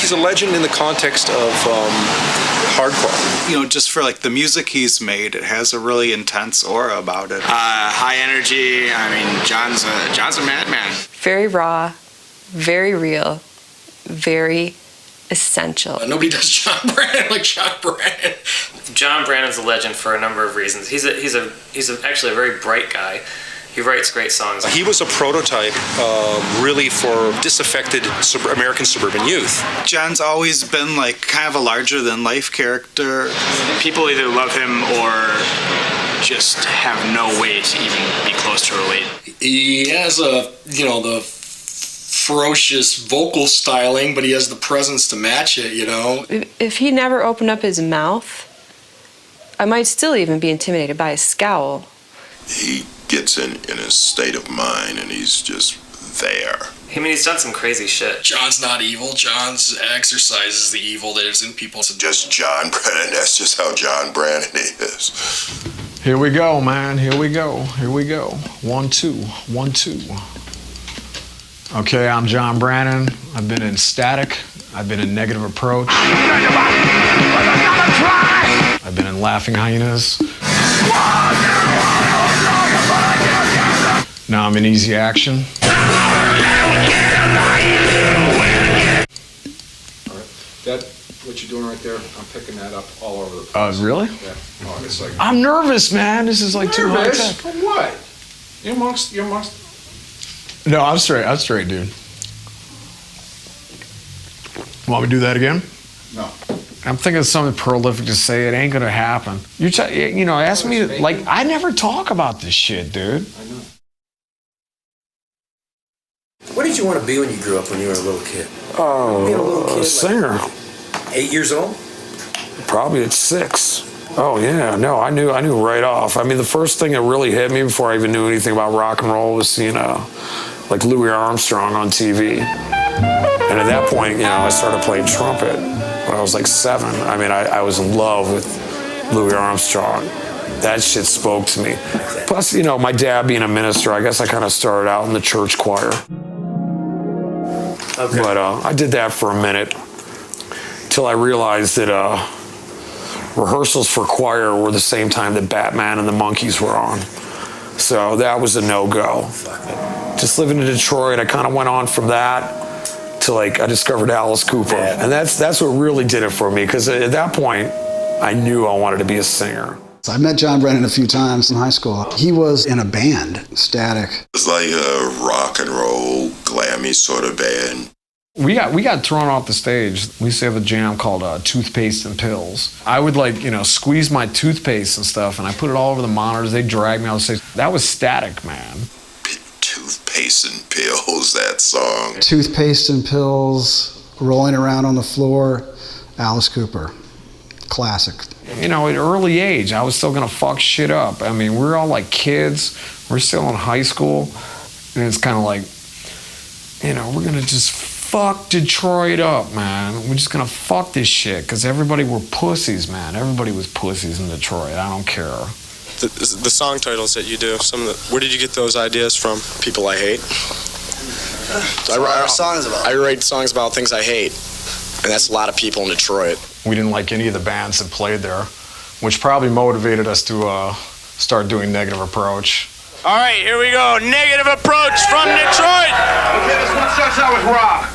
He's a legend in the context of hardcore. You know, just for like the music he's made, it has a really intense aura about it. High energy. I mean, John's a madman. Very raw, very real, very essential. Nobody does John Brannon like John Brannon. John Brannon's a legend for a number of reasons. He's actually a very bright guy. He writes great songs. He was a prototype, really, for disaffected American suburban youth. John's always been like kind of a larger-than-life character. People either love him or just have no way to even be close to relate. He has the ferocious vocal styling, but he has the presence to match it, you know. If he never opened up his mouth, I might still even be intimidated by his scowl. He gets in a state of mind and he's just there. I mean, he's done some crazy shit. John's not evil. John's exercises the evil that is in people. Just John Brannon. That's just how John Brannon is. Here we go, man. Here we go. Here we go. 1, 2, 1, 2. Okay, I'm John Brannon. I've been in Static. I've been in Negative Approach. I've been in Laughing Hyenas. Now I'm in Easy Action. That, what you're doing right there, I'm picking that up all over the place. Really? Yeah. Oh, it's like, I'm nervous, man. This is like too high nervous? tech. For what? You're amongst... No, I'm straight, dude. Want me to do that again? No. I'm thinking of something prolific to say. It ain't gonna happen. Ask me, like, I never talk about this shit, dude. I know. What did you want to be when you grew up when you were a little kid? Oh, Being a little kid, a singer. Like 8 years old? Probably at 6. Oh yeah, no, I knew right off. I mean, the first thing that really hit me before I even knew anything about rock and roll was seeing like Louis Armstrong on TV. And at that point, I started playing trumpet when I was like 7. I mean, I was in love with Louis Armstrong. That shit spoke to me. Plus, my dad being a minister, I guess I kind of started out in the church choir. Okay. But I did that for a minute till I realized that rehearsals for choir were the same time that Batman and the Monkees were on. So that was a no-go. Just living in Detroit, I kind of went on from that to I discovered Alice Cooper. Yeah. And that's what really did it for me, because at that point, I knew I wanted to be a singer. I met John Brannon a few times in high school. He was in a band, Static. It's like a rock and roll, glammy sort of band. We got thrown off the stage. We used to have a jam called Toothpaste and Pills. I would squeeze my toothpaste and stuff, and I put it all over the monitors. They'd drag me off the stage. That was Static, man. Toothpaste and Pills, that song. Toothpaste and Pills, rolling around on the floor, Alice Cooper. Classic. At early age, I was still gonna fuck shit up. I mean, we're all like kids. We're still in high school, and it's kind of like, we're gonna just fuck Detroit up, man. We're just gonna fuck this shit, because everybody were pussies, man. Everybody was pussies in Detroit. I don't care. The song titles that you do, where did you get those ideas from? People I hate. I write songs about things I hate, and that's a lot of people in Detroit. We didn't like any of the bands that played there, which probably motivated us to start doing Negative Approach. All right, here we go. Negative Approach from Detroit. Okay, this one starts out with rock.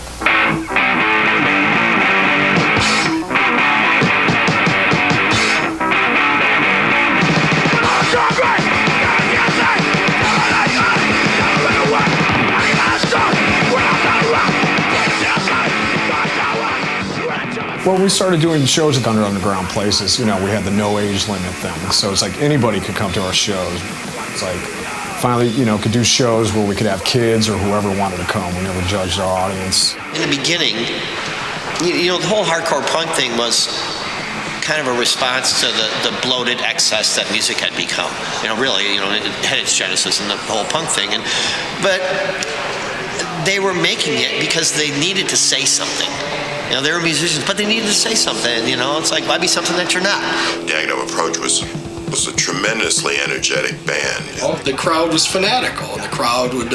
Well, we started doing shows at underground places. We had the no age limit thing. So it's like anybody could come to our shows. It's like finally, could do shows where we could have kids or whoever wanted to come. We never judged our audience. In the beginning, the whole hardcore punk thing was kind of a response to the bloated excess that music had become. It had its genesis in the whole punk thing. But they were making it because they needed to say something. They were musicians, but they needed to say something. It's like, why be something that you're not? Negative Approach was a tremendously energetic band. The crowd was fanatical, and the crowd would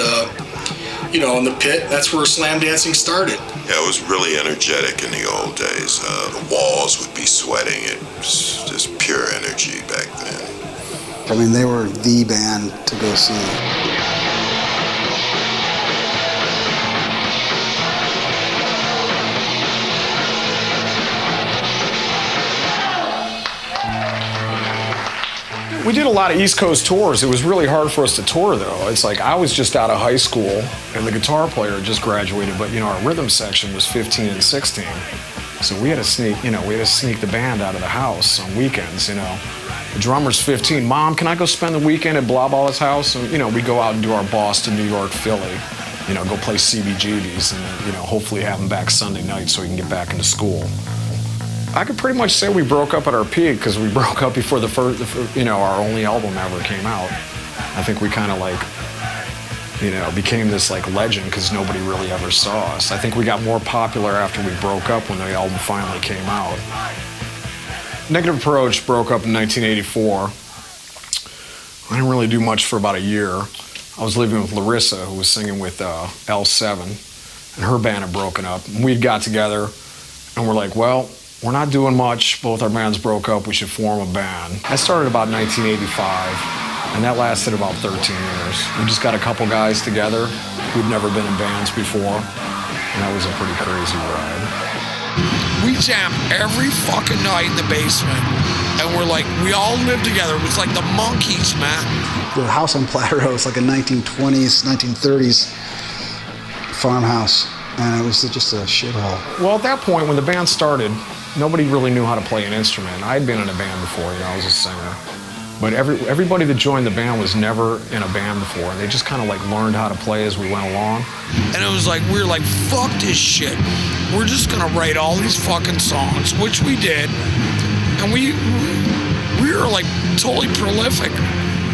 you know, in the pit. That's where slam dancing started. Yeah, it was really energetic in the old days. The walls would be sweating. It was just pure energy back then. I mean, they were the band to go see. We did a lot of East Coast tours. It was really hard for us to tour, though. It's like I was just out of high school, and the guitar player just graduated, but, you know, our rhythm section was 15 and 16. So we had to sneak the band out of the house on weekends, you know. The drummer's 15. Mom, can I go spend the weekend at blah blah's house? And, you know, we go out and do our Boston, New York, Philly, you know, go play CBGBs and, you know, hopefully have them back Sunday night so we can get back into school. I could pretty much say we broke up at our peak because we broke up before our only album ever came out. I think we kind of like, you know, became this like legend because nobody really ever saw us. I think we got more popular after we broke up when the album finally came out. Negative Approach broke up in 1984. I didn't really do much for about a year. I was living with Larissa, who was singing with L7, and her band had broken up. And we got together, and we're like, well, we're not doing much. Both our bands broke up. We should form a band. That started about 1985, and that lasted about 13 years. We just got a couple guys together who'd never been in bands before, and that was a pretty crazy ride. We jammed every fucking night in the basement, and we're like, we all lived together. It was like the monkeys, man. The house on Platte Road was like a 1920s, 1930s farmhouse, and it was just a shithole. Well, at that point, when the band started, nobody really knew how to play an instrument. I'd been in a band before, you know, I was a singer. But everybody that joined the band was never in a band before, and they just kind of like learned how to play as we went along. And it was like, we were like, fuck this shit. We're just gonna write all these fucking songs, which we did. And we were like totally prolific.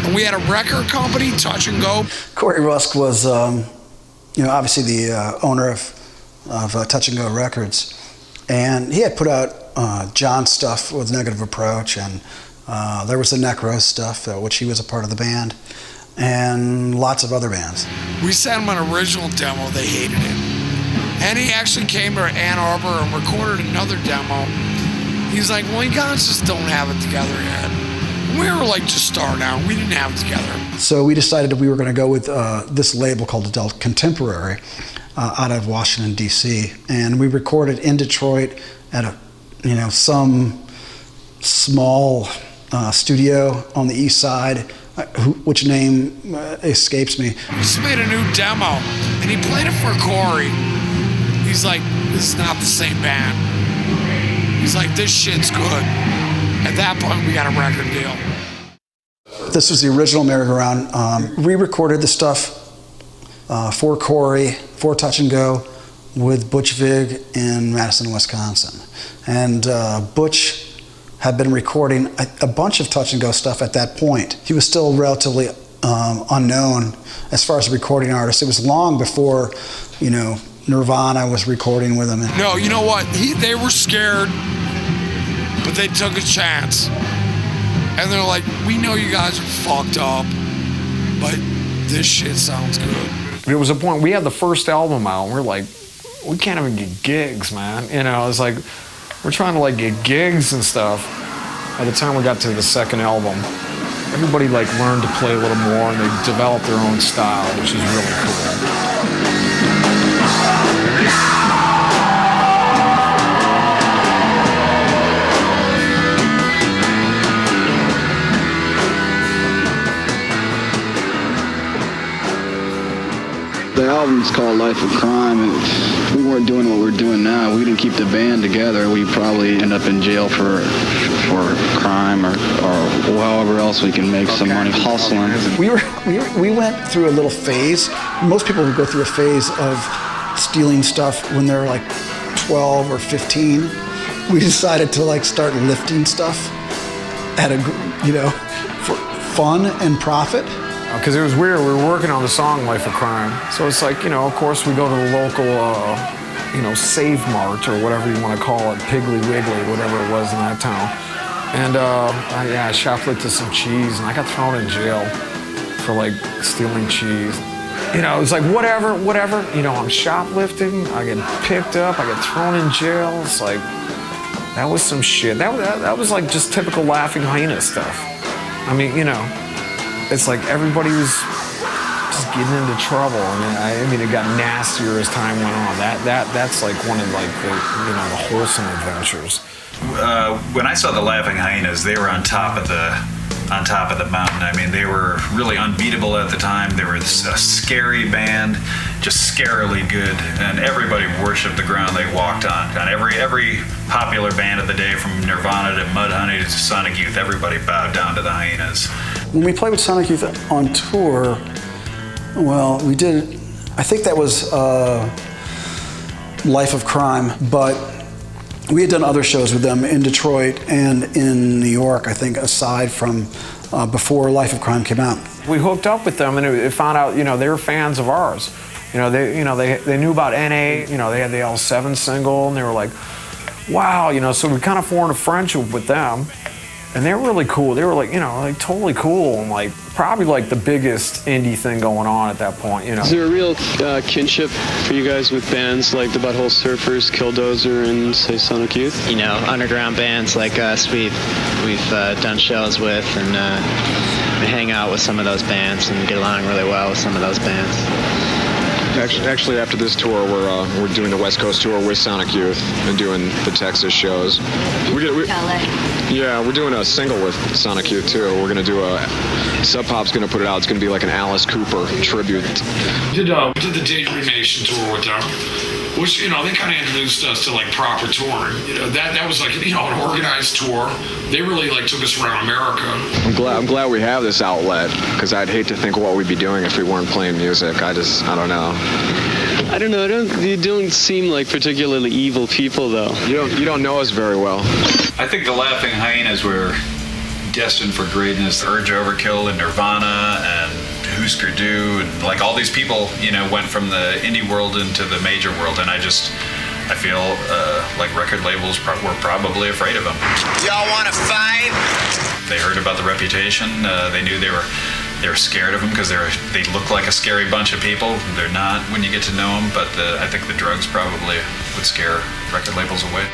And we had a record company, Touch and Go. Corey Rusk was, you know, obviously the owner of Touch and Go Records. And he had put out John's stuff with Negative Approach, and there was the Necros stuff, which he was a part of the band, and lots of other bands. We sent him an original demo, they hated it. And he actually came to Ann Arbor and recorded another demo. He's like, well, you guys just don't have it together yet. And we were like just starting out, we didn't have it together. So we decided that we were going to go with this label called Adult Contemporary out of Washington, D.C. And we recorded in Detroit at some small studio on the east side, which name escapes me. We just made a new demo, and he played it for Corey. He's like, this is not the same band. He's like, this shit's good. At that point, we got a record deal. This was the original merry-go-round. We recorded the stuff for Corey, for Touch and Go, with Butch Vig in Madison, Wisconsin. And Butch had been recording a bunch of Touch and Go stuff at that point. He was still relatively unknown as far as a recording artist. It was long before, you know, Nirvana was recording with him. No, you know what? They were scared, but they took a chance. And they're like, we know you guys are fucked up, but this shit sounds good. It was a point, we had the first album out, and we're like, we can't even get gigs, man. You know, it's like, we're trying to like get gigs and stuff. By the time we got to the second album, everybody like learned to play a little more, and they developed their own style, which is really cool. The album's called Life of Crime, and if we weren't doing what we're doing now, we didn't keep the band together, we'd probably end up in jail for crime or however else we can make some money hustling. We went through a little phase. Most people would go through a phase of stealing stuff when they're like 12 or 15. We decided to like start lifting stuff at for fun and profit. Because it was weird, we were working on the song Life of Crime. So it's like, of course we go to the local, Save Mart or whatever you want to call it, Piggly Wiggly, whatever it was in that town. And I shoplifted some cheese and I got thrown in jail for like stealing cheese. You know, it was like, whatever, you know, I'm shoplifting, I get picked up, I get thrown in jail. It's like, that was some shit. That was like just typical Laughing Hyena stuff. I mean, you know, it's like everybody was just getting into trouble. I mean, it got nastier as time went on. That's like one of like the, you know, the wholesome adventures. When I saw the Laughing Hyenas, they were on top of the mountain. I mean, they were really unbeatable at the time. They were a scary band, just scarily good, and everybody worshipped the ground they walked on. And every popular band of the day, from Nirvana to Mudhoney to Sonic Youth, everybody bowed down to the Hyenas. When we played with Sonic Youth on tour, well, we did, I think that was Life of Crime, but we had done other shows with them in Detroit and in New York, I think, aside from before Life of Crime came out. We hooked up with them, and it found out, you know, they were fans of ours. You know, they knew about NA. You know, they had the L7 single, and they were like, wow, you know. So we kind of formed a friendship with them, and they were really cool. They were like, you know, like totally cool, and like probably like the biggest indie thing going on at that point. You know. Is there a real kinship for you guys with bands like the Butthole Surfers, Killdozer, and say Sonic Youth? You know, underground bands like us, we've done shows with, and we hang out with some of those bands and get along really well with some of those bands. Actually, after this tour, we're doing the West Coast tour with Sonic Youth and doing the Texas shows. LA. Yeah, we're doing a single with Sonic Youth too. We're gonna do Sub Pop's gonna put it out. It's gonna be like an Alice Cooper tribute. We did the Daydream Nation tour with them, which, you know, they kind of introduced us to like proper touring. You know, that was like, you know, an organized tour. They really like took us around America. I'm glad we have this outlet, because I'd hate to think what we'd be doing if we weren't playing music. I don't know. I don't know. You don't seem like particularly evil people, though. You don't know us very well. I think the Laughing Hyenas were destined for greatness. Urge Overkill and Nirvana and Husker Du, and like all these people, you know, went from the indie world into the major world, and I feel like record labels were probably afraid of them. Y'all want to fight? They heard about the Reputation. They knew they were scared of them because they look like a scary bunch of people. They're not when you get to know them, but I think the drugs probably would scare record labels away.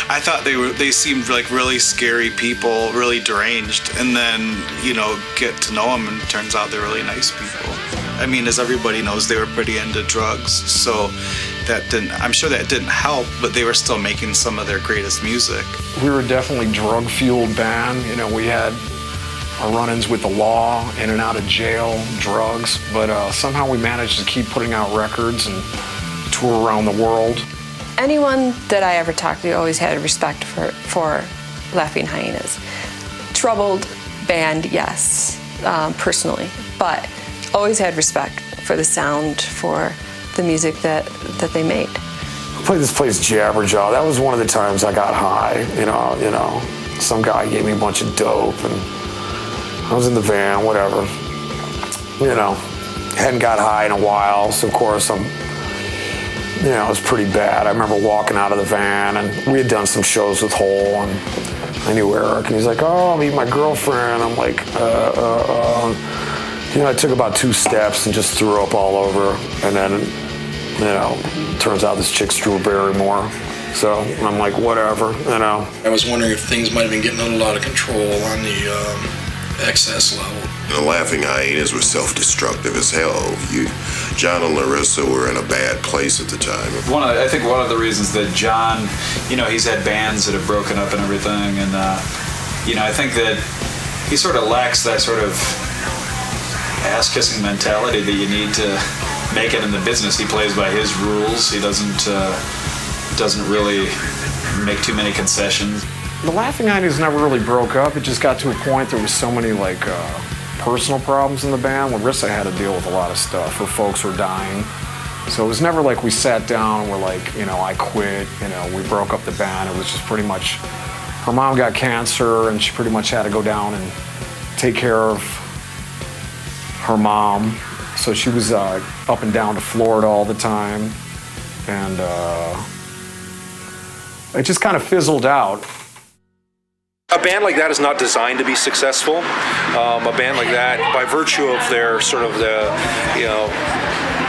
I thought they seemed like really scary people, really deranged, and then, you know, get to know them, and it turns out they're really nice people. I mean, as everybody knows, they were pretty into drugs, so I'm sure that didn't help, but they were still making some of their greatest music. We were definitely drug-fueled band. You know, we had our run-ins with the law, in and out of jail, drugs, but somehow we managed to keep putting out records and tour around the world. Anyone that I ever talked to always had respect for Laughing Hyenas. Troubled band, yes, personally, but always had respect for the sound, for the music that they made. I played this place Jabberjaw. That was one of the times I got high. You know, some guy gave me a bunch of dope, and I was in the van, whatever. You know, hadn't got high in a while, so of course it was pretty bad. I remember walking out of the van, and we had done some shows with Hole, and I knew Eric, and he's like, "Oh, I'll meet my girlfriend." I'm like, You know, I took about 2 steps and just threw up all over, and then, you know, turns out this chick's Drew Barrymore. So I'm like, whatever, you know. I was wondering if things might have been getting a little out of control on the excess level. The Laughing Hyenas were self-destructive as hell. John and Larissa were in a bad place at the time. I think one of the reasons that John, you know, he's had bands that have broken up and everything, and you know, I think that he sort of lacks that sort of ass-kissing mentality that you need to make it in the business. He plays by his rules. He doesn't really make too many concessions. The Laughing Hyenas never really broke up. It just got to a point there was so many like personal problems in the band. Larissa had to deal with a lot of stuff. Her folks were dying. So it was never like we sat down and we're like, you know, I quit, you know, we broke up the band. It was just pretty much, her mom got cancer and she pretty much had to go down and take care of her mom. So she was up and down to Florida all the time. And it just kind of fizzled out. A band like that is not designed to be successful. A band like that, by virtue of their sort of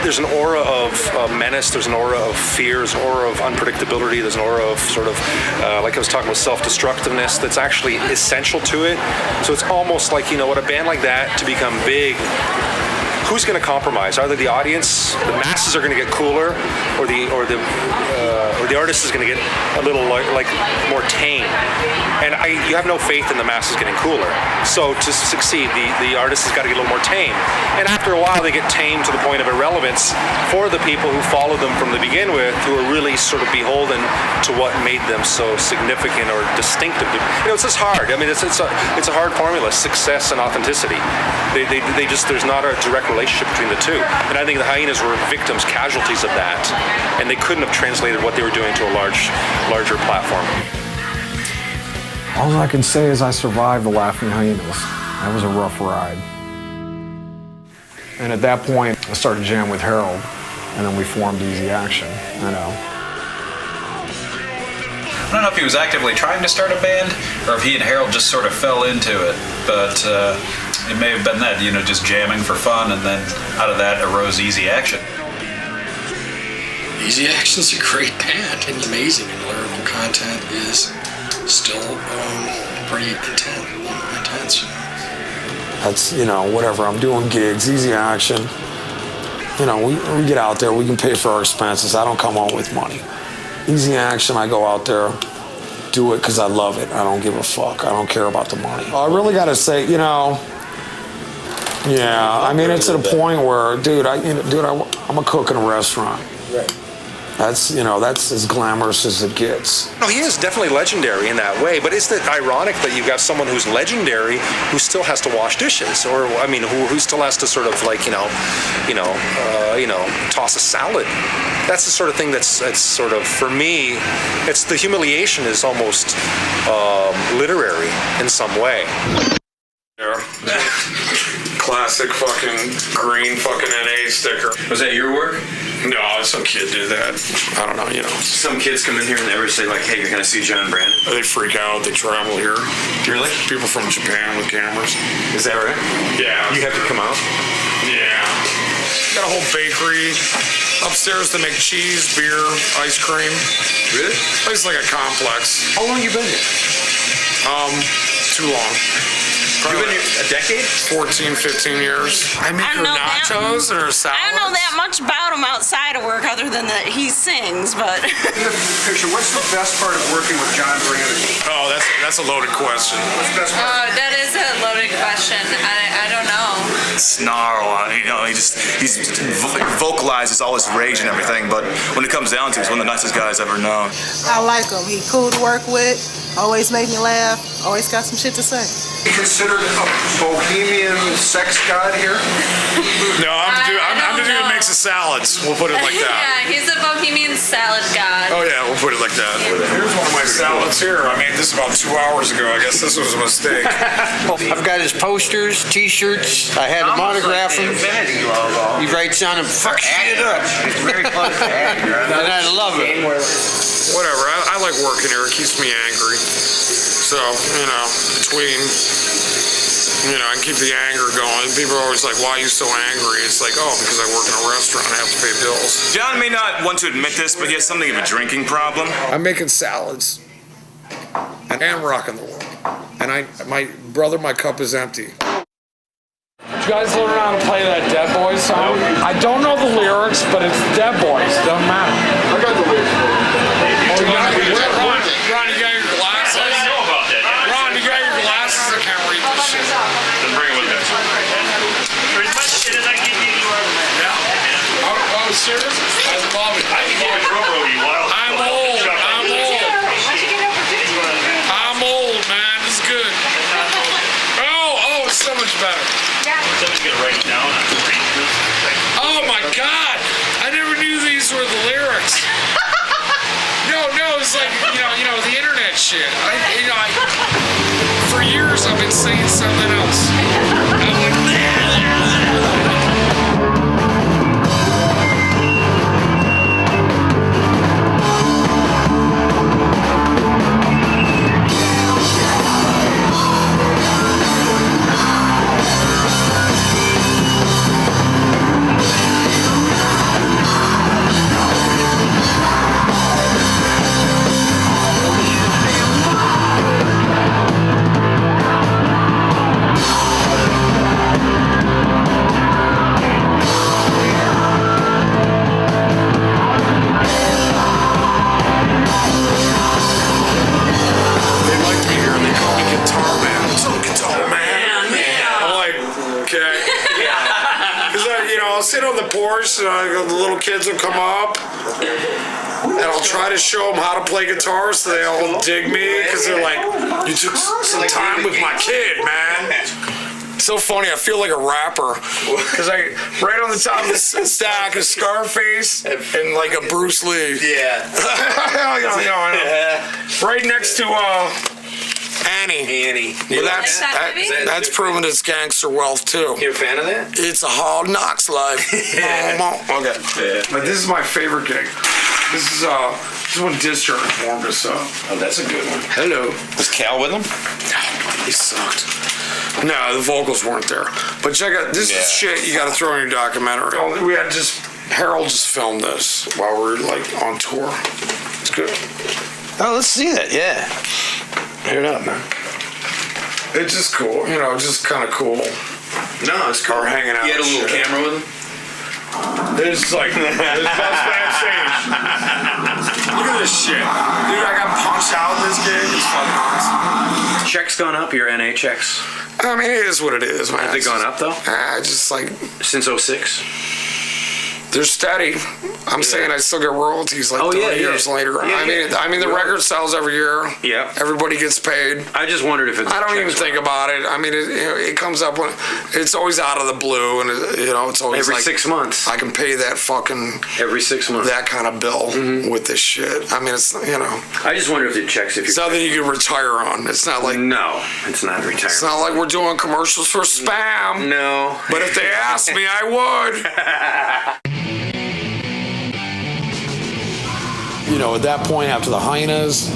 there's an aura of menace, there's an aura of fear, there's an aura of unpredictability, there's an aura of sort of, like I was talking about, self-destructiveness that's actually essential to it. So it's almost like, what a band like that, to become big, who's going to compromise? Either the audience, the masses are going to get cooler, or the artist is going to get a little like more tame. And you have no faith in the masses getting cooler. So to succeed, the artist has got to get a little more tame. And after a while, they get tame to the point of irrelevance for the people who follow them from the begin with, who are really sort of beholden to what made them so significant or distinctive. It's just hard. I mean, it's a hard formula: success and authenticity. They just, there's not a direct relationship between the two. And I think the Hyenas were victims, casualties of that, and they couldn't have translated what they were doing to a larger platform. All I can say is I survived the Laughing Hyenas. That was a rough ride. And at that point, I started jamming with Harold, and then we formed Easy Action. I don't know if he was actively trying to start a band, or if he and Harold just sort of fell into it, but it may have been that, just jamming for fun, and then out of that arose Easy Action. Easy Action's a great band, and amazing, and lyrical content is still pretty intense. That's, whatever, I'm doing gigs, Easy Action. We get out there, we can pay for our expenses. I don't come home with money. Easy Action, I go out there, do it because I love it. I don't give a fuck. I don't care about the money. I really got to say, it's at a point where, I'm a cook in a restaurant. Right. That's as glamorous as it gets. No, he is definitely legendary in that way, but isn't it ironic that you've got someone who's legendary who still has to wash dishes, or who still has to sort of toss a salad? That's the sort of thing that's sort of, for me, it's the humiliation is almost literary in some way. Classic fucking green fucking NA sticker. Was that your work? No, some kid did that. I don't know, Some kids come in here and they ever say, like, hey, you're going to see John Brannon? They freak out. They travel here. Really? People from Japan with cameras. Is that right? Yeah. You have to come out? Yeah. Got a whole bakery upstairs to make cheese, beer, ice cream. Really? Place like a complex. How long you been here? Too long. You've been here a decade? 14, 15 years. I make her nachos and her salads. I don't know that much about him outside of work other than that he sings, but... In the picture, what's the best part of working with John Brannon? Oh, that's a loaded question. What's the best part? That is a loaded question. I don't know. Snarl, he's vocalizes all his rage and everything, but when it comes down to it, he's one of the nicest guys I've ever known. I like him. He cool to work with, always make me laugh, always got some shit to say. You considered a bohemian sex god here? No, I'm the dude who makes the salads. We'll put it like that. Yeah, he's a bohemian salad god. Oh yeah, we'll put it like that. Here's one of my salads here. I made this about 2 hours ago. I guess this was a mistake. I've got his posters, T-shirts. I had him autograph them. He writes on them, "Fuck shit up." It's very close to Aggie. And I love it. Whatever. I like working here. It keeps me angry. So, between, I can keep the anger going. People are always like, why are you so angry? It's like, oh, because I work in a restaurant and I have to pay bills. John may not want to admit this, but he has something of a drinking problem. I'm making salads and rocking the world. And my cup is empty. Did you guys learn how to play that Dead Boys song? I don't know the lyrics, but it's Dead Boys. Doesn't matter. I got the lyrics. Ron, you got your glasses? I know about that. Ron, you got your glasses? I can't read this shit. Then bring it with me. For as much shit as I give you, you are. Yeah. Oh, serious? I love it. I can give a Kroha you wild. I'm old, man. It's good. Oh, it's so much better. Somebody's gonna write it down on the screen. Oh my God! I never knew these were the lyrics. No, it's like sit on the porch, and the little kids will come up, and I'll try to show them how to play guitar, so they all dig me, because they're like, you took some time with my kid, man. So funny, I feel like a rapper, because right on the top of this stack is Scarface and like a Bruce Lee. Yeah. Right next to Annie. But that's proven it's gangster wealth too. You a fan of that? It's a hard knocks life. Okay. Yeah. But this is my favorite gig. This is when District informed us. Oh, that's a good one. Hello. Was Cal with him? No, he sucked. No, the vocals weren't there. But check out, this is shit you gotta throw in your documentary. Harold just filmed this while we were like on tour. It's good. Oh, let's see that, yeah. Hit it up, man. It's just cool, just kind of cool. No, it's cool. Or hanging out. You had a little shit. camera with him? It's like, it's best backstage. Look at this shit. Dude, I got punched out of this gig. It's fucking awesome. Checks gone up, your NA checks? I mean, it is what it is, man. Have they gone up, though? Just like... Since 06? They're steady. I'm saying I still get royalties 30 years later. I mean, the record sells every year. Yeah. Everybody gets paid. I just wondered if it's... I don't even think about it. I mean, it comes up when... It's always out of the blue, and, it's always every 6 months. I can pay that fucking... Every 6 months. That kind of bill with this shit. I mean, it's, I just wonder if it checks if you're... It's nothing you can retire on. It's not like... No, it's not retirement. It's not like we're doing commercials for spam. No. But if they asked me, I would. At that point, after the Hyenas,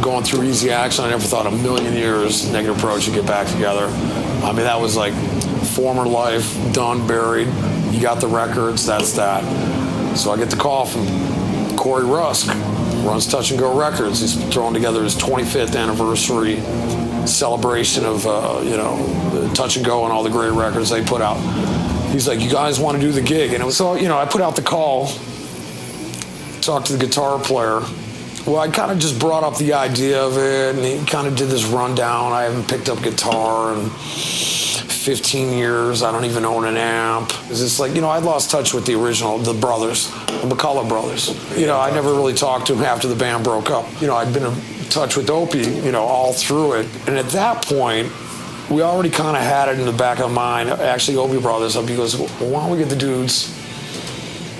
going through Easy Action, I never thought a million years Negative Approach would get back together. I mean, that was like former life, done, buried. You got the records, that's that. So I get the call from Corey Rusk, runs Touch and Go Records. He's throwing together his 25th anniversary celebration of, Touch and Go and all the great records they put out. He's like, you guys want to do the gig? And it was so, I put out the call, talked to the guitar player. Well, I kind of just brought up the idea of it, and he kind of did this rundown. I haven't picked up guitar in 15 years. I don't even own an amp. It's just like, I lost touch with the brothers, the McCullough brothers. I never really talked to them after the band broke up. I'd been in touch with Opie, all through it. And at that point, we already kind of had it in the back of mind. Actually, Opie brought this up. He goes, well, why don't we get the dudes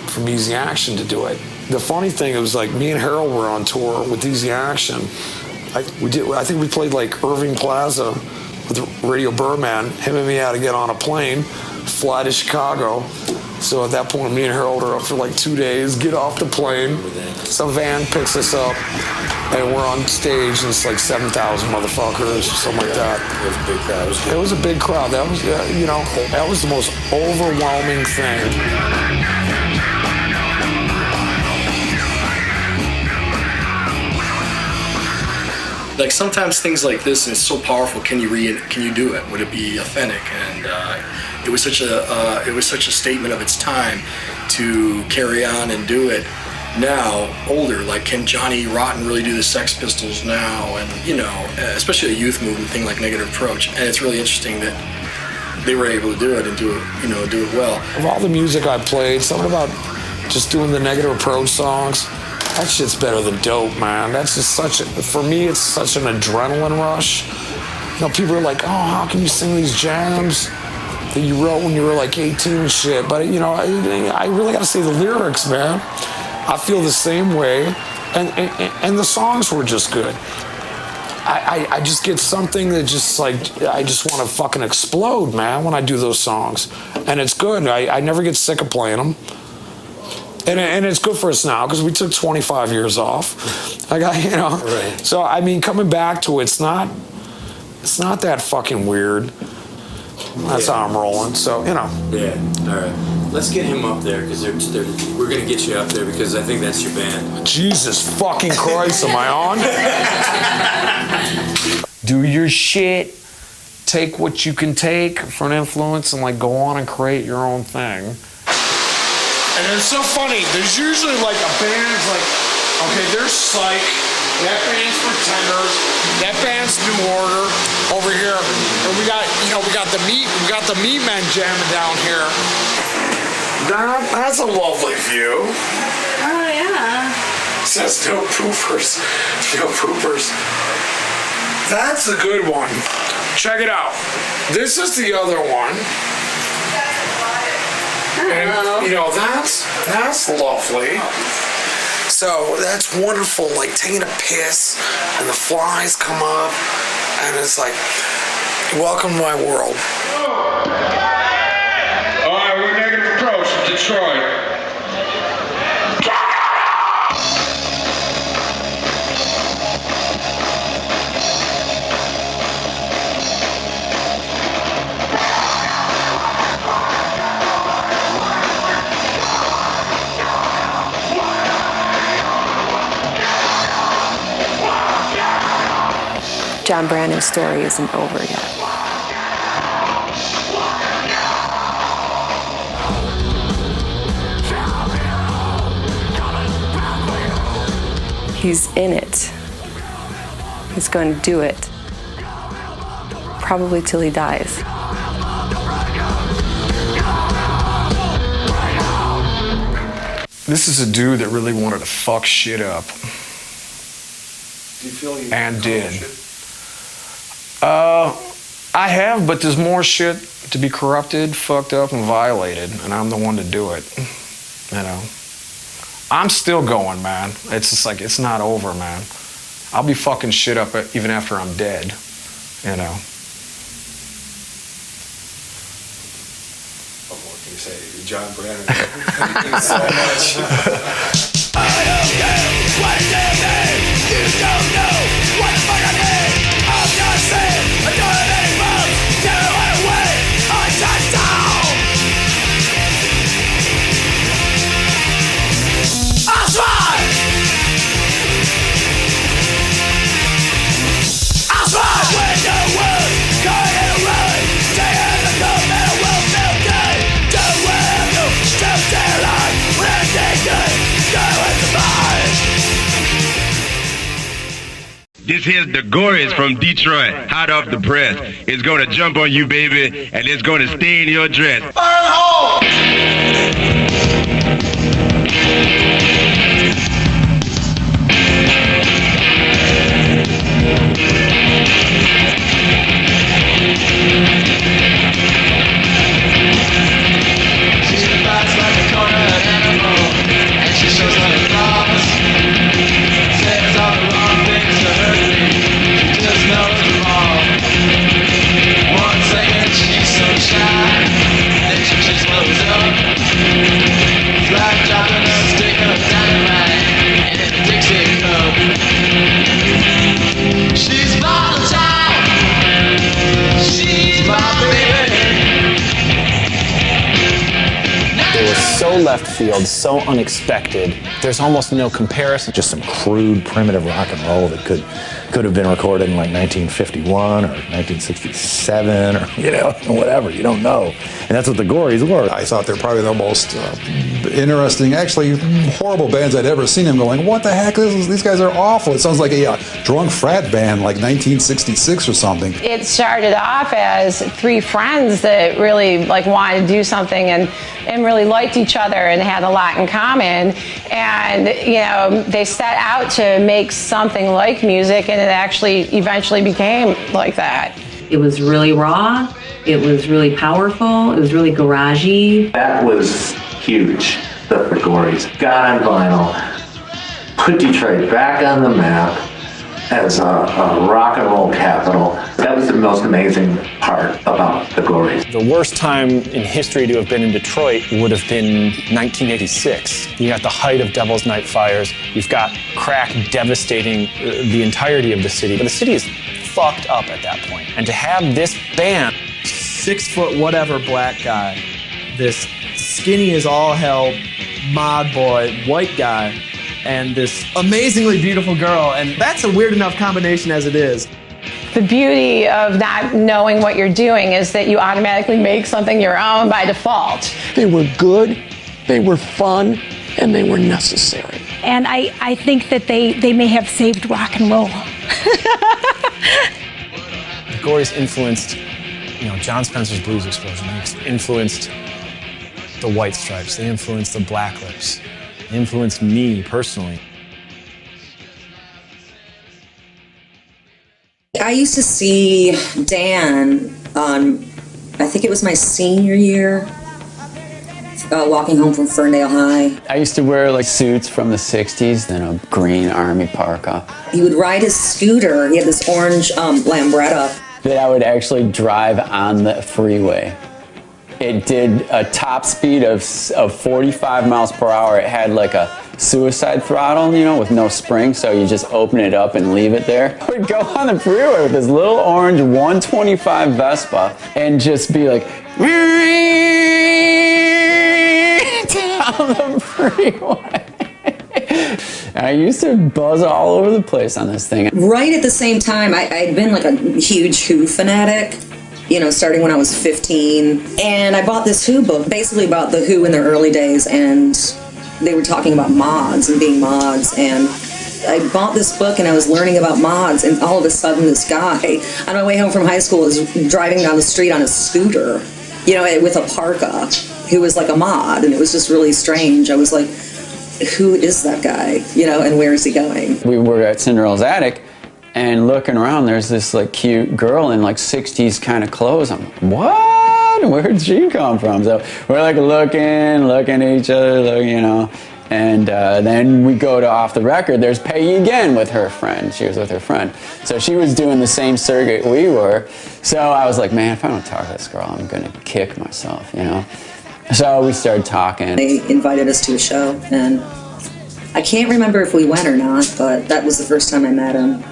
from Easy Action to do it? The funny thing, it was like me and Harold were on tour with Easy Action. I think we played like Irving Plaza with Radio Birdman. Him and me had to get on a plane, fly to Chicago. So at that point, me and Harold are up for like 2 days, get off the plane. Some van picks us up, and we're on stage, and it's like 7,000 motherfuckers, something like that. It was a big crowd. It was a big crowd. That was, that was the most overwhelming thing. Like sometimes things like this, and it's so powerful. Can you do it? Would it be authentic? And it was such a statement of its time to carry on and do it now. Older, like can Johnny Rotten really do the Sex Pistols now? And especially a youth movement thing like Negative Approach. And it's really interesting that they were able to do it and do it well. Of all the music I played, something about just doing the Negative Approach songs. That shit's better than dope, man. That's just for me, it's such an adrenaline rush. People are like, oh, how can you sing these jams that you wrote when you were like 18 and shit? But, I really got to say the lyrics, man. I feel the same way. And the songs were just good. I just get something that just like, I just want to fucking explode, man, when I do those songs. And it's good. I never get sick of playing them. And it's good for us now because we took 25 years off. Right. So I mean, coming back to it's not that fucking weird. That's how I'm rolling. So Yeah. All right. Let's get him up there because we're gonna get you up there because I think that's your band. Jesus fucking Christ, am I on? Do your shit. Take what you can take for an influence and like go on and create your own thing. And it's so funny, there's usually like a band's like, okay, there's Psych, that band's Pretenders, that band's New Order over here. And we got the Meat Men jamming down here. That's a lovely view. Oh, yeah. It says no poopers. No poopers. That's a good one. Check it out. This is the other one. And, you know, that's lovely. So that's wonderful, like taking a piss and the flies come up and it's like, welcome to my world. All right, we're making an approach to Detroit. John Brannon's story isn't over yet. He's in it. He's going to do it. Probably till he dies. This is a dude that really wanted to fuck shit up. Do you feel you and did. I have, but there's more shit to be corrupted, fucked up, and violated, and I'm the one to do it. You know, I'm still going, man. It's just like, it's not over, man. I'll be fucking shit up even after I'm dead, you know. What more can you say? John Brannon. Thank you so much. I don't care what you mean. You don't know what the fuck I need. I'm not saying I don't have any problems. Get away, I touch down. I'll try. I'll try when the world going in a rally. Stay in the cold and it will feel good. Do where you still stay alive. When I take it, go and survive. This here's the Gories from Detroit, hot off the press. It's gonna jump on you, baby, and it's gonna stain your dress. Burn hole! She fights like a cornered animal, and she shows on her claws. Says all the wrong things to hurt me, she just knows them all. 1 second she's so shy, then she just blows up. It's like dropping a stick of dynamite in a Dixie cup. She's volatile, she's my baby. They were so left field, so unexpected. There's almost no comparison. Just some crude, primitive rock and roll that could have been recorded in like 1951 or 1967 or, you know, whatever. You don't know. And that's what the Gories were. I thought they're probably the most interesting, actually horrible bands I'd ever seen. I'm going, what the heck? These guys are awful. It sounds like a drunk frat band like 1966 or something. It started off as 3 friends that really wanted to do something and really liked each other and had a lot in common. And, they set out to make something like music, and it actually eventually became like that. It was really raw. It was really powerful. It was really garagey. That was huge, the Gories. Got on vinyl, put Detroit back on the map as a rock and roll capital. That was the most amazing part about the Gories. The worst time in history to have been in Detroit would have been 1986. You got the height of Devil's Night fires. You've got crack devastating the entirety of the city. But the city is fucked up at that point. And to have this band, 6 foot whatever black guy, this skinny as all hell mod boy white guy, and this amazingly beautiful girl, and that's a weird enough combination as it is. The beauty of not knowing what you're doing is that you automatically make something your own by default. They were good, they were fun, and they were necessary. And I think that they may have saved rock and roll. the Gories influenced, John Spencer's Blues Explosion. They influenced the White Stripes. They influenced the Black Lips. They influenced me personally. I used to see Dan on, I think it was my senior year, walking home from Ferndale High. I used to wear like suits from the 60s, then a green army parka. He would ride his scooter. He had this orange Lambretta. That I would actually drive on the freeway. It did a top speed of 45 miles per hour. It had like a suicide throttle, you know, with no spring, so you just open it up and leave it there. I would go on the freeway with this little orange 125 Vespa and just be like, down the freeway. I used to buzz all over the place on this thing. Right at the same time, I'd been like a huge Who fanatic, you know, starting when I was 15. And I bought this Who book, basically about the Who in their early days, and they were talking about mods and being mods. And I bought this book and I was learning about mods, and all of a sudden this guy on my way home from high school was driving down the street on a scooter, you know, with a parka, who was like a mod, and it was just really strange. I was like, who is that guy, you know, and where is he going? We were at Cinderella's attic and looking around, there's this like cute girl in like 60s kind of clothes. I'm like, what? Where'd she come from? So we're like looking at each other, you know, and then we go to Off the Record. There's Peggy again with her friend. She was with her friend. So she was doing the same circuit we were. So I was like, man, if I don't talk to this girl, I'm gonna kick myself, you know? So we started talking. They invited us to a show, and I can't remember if we went or not, but that was the first time I met him.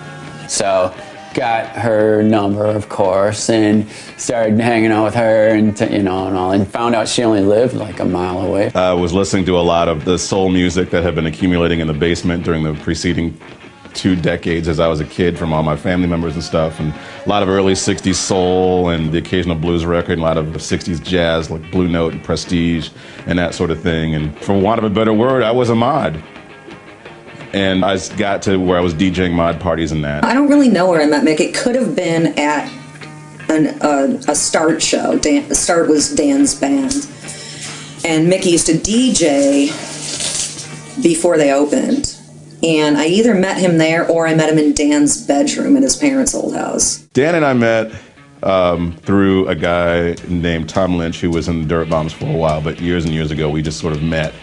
So got her number, of course, and started hanging out with her, and you know, and all, and found out she only lived like a mile away. I was listening to a lot of the soul music that had been accumulating in the basement during the preceding 2 decades as I was a kid from all my family members and stuff, and a lot of early 60s soul and the occasional blues record, and a lot of 60s jazz like Blue Note and Prestige and that sort of thing. And for want of a better word, I was a mod. And I got to where I was DJing mod parties and that. I don't really know where I met Mick. It could have been at a Start show. Start was Dan's band. And Mickey used to DJ before they opened. And I either met him there or I met him in Dan's bedroom at his parents' old house. Dan and I met through a guy named Tom Lynch, who was in the Dirt Bombs for a while, but years and years ago we just sort of met.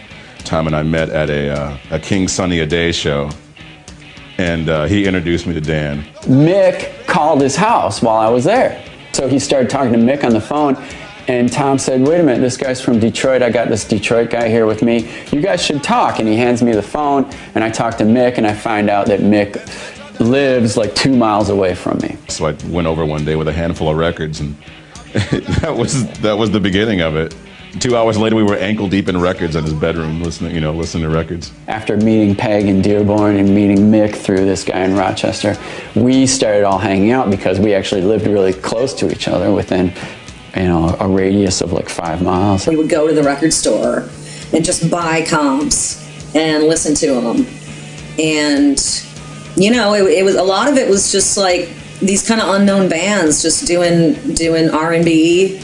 Tom and I met at a King Sunny a Day show, and he introduced me to Dan. Mick called his house while I was there. So he started talking to Mick on the phone, and Tom said, wait a minute, this guy's from Detroit. I got this Detroit guy here with me. You guys should talk. And he hands me the phone, and I talk to Mick, and I find out that Mick lives like 2 miles away from me. So I went over one day with a handful of records, and that was the beginning of it. 2 hours later, we were ankle deep in records in his bedroom, listening to records. After meeting Peg in Dearborn and meeting Mick through this guy in Rochester, we started all hanging out because we actually lived really close to each other within, you know, a radius of like 5 miles. We would go to the record store and just buy comps and listen to them. And, you know, it was a lot of it was just like these kind of unknown bands just doing R&B.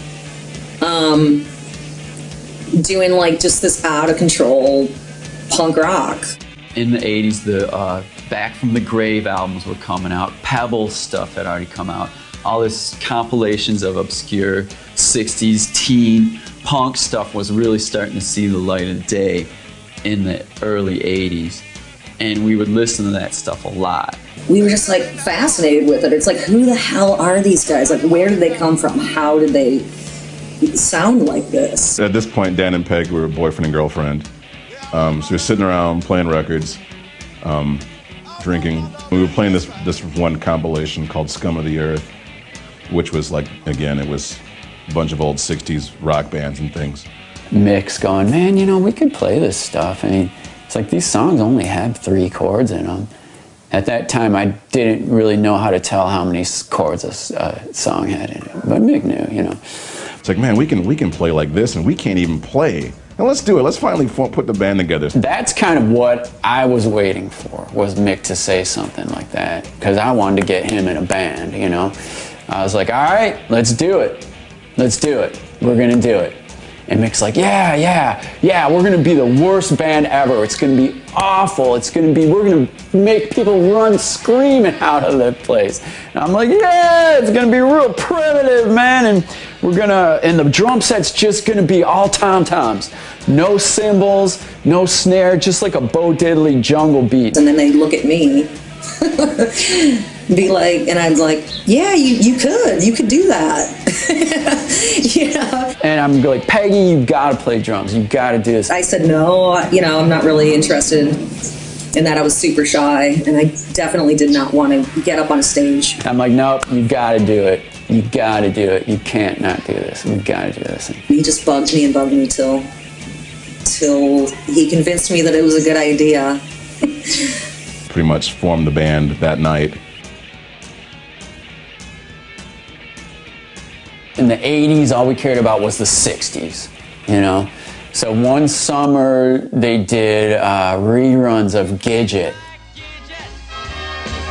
Doing like just this out of control punk rock. In the 80s, the Back from the Grave albums were coming out. Pebble stuff had already come out. All this compilations of obscure 60s teen punk stuff was really starting to see the light of day in the early 80s. And we would listen to that stuff a lot. We were just like fascinated with it. It's like, who the hell are these guys? Like, where did they come from? How did they sound like this? At this point, Dan and Peg were boyfriend and girlfriend. So we were sitting around playing records, drinking. We were playing this one compilation called Scum of the Earth, which was like, again, it was a bunch of old 60s rock bands and things. Mick's going, man, you know, we could play this stuff. I mean, it's like these songs only have 3 chords in them. At that time, I didn't really know how to tell how many chords a song had in it, but Mick knew, you know. It's like, man, we can play like this, and we can't even play. And let's do it. Let's finally put the band together. That's kind of what I was waiting for, was Mick to say something like that, because I wanted to get him in a band, you know. I was like, all right, let's do it. Let's do it. We're going to do it. And Mick's like, yeah, we're gonna be the worst band ever. It's gonna be awful. We're gonna make people run screaming out of that place. And I'm like, yeah, it's gonna be real primitive, man. And the drum set's just gonna be all tom-toms. No cymbals, no snare, just like a Bo Diddley jungle beat. And then they look at me, be like, and I'm like, yeah, you could do that. And I'm like, Peggy, you gotta play drums. You gotta do this. I said, no, I'm not really interested in that. I was super shy, and I definitely did not want to get up on a stage. I'm like, nope, you gotta do it. You gotta do it. You can't not do this. You gotta do this. He just bugged me till he convinced me that it was a good idea. Pretty much formed the band that night. In the 80s, all we cared about was the 60s, So one summer, they did reruns of Gidget.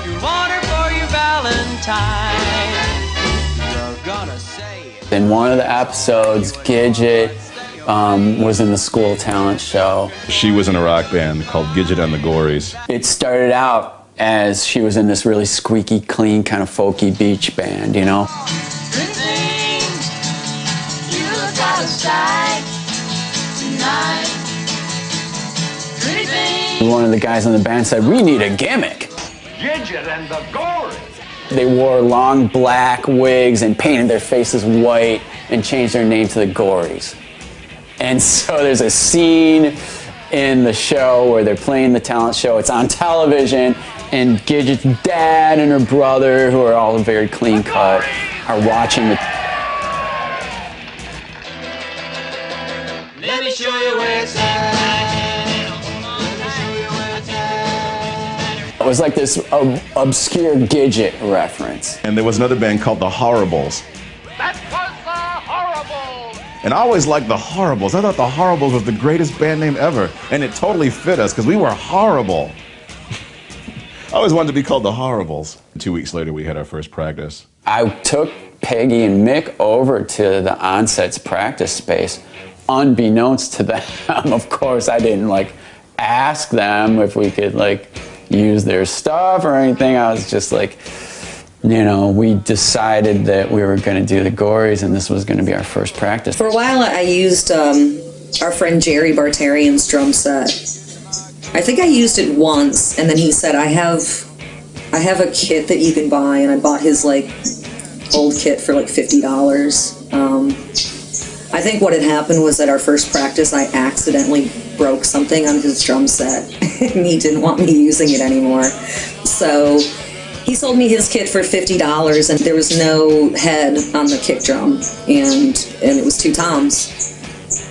You want her for your Valentine. You're gonna say it. In one of the episodes, Gidget was in the school talent show. She was in a rock band called Gidget and the Gories. It started out as she was in this really squeaky clean, kind of folky beach band, One of the guys on the band said, we need a gimmick. Gidget and the Gories. They wore long black wigs and painted their faces white and changed their name to the Gories. And so there's a scene in the show where they're playing the talent show. It's on television, and Gidget's dad and her brother, who are all very clean cut, are watching the... Let me show you where it's at. It was like this obscure Gidget reference. And there was another band called the Horribles. That was the Horribles. And I always liked the Horribles. I thought the Horribles was the greatest band name ever. And it totally fit us because we were horrible. I always wanted to be called the Horribles. 2 weeks later, we had our first practice. I took Peggy and Mick over to the Onset's practice space, unbeknownst to them. Of course, I didn't ask them if we could use their stuff or anything. I was just we decided that we were going to do the Gories, and this was going to be our first practice. For a while, I used our friend Jerry Bartarian's drum set. I think I used it once, and then he said, I have a kit that you can buy, and I bought his old kit for $50. I think what had happened was at our first practice, I accidentally broke something on his drum set, and he didn't want me using it anymore. So he sold me his kit for $50, and there was no head on the kick drum, and it was 2 toms.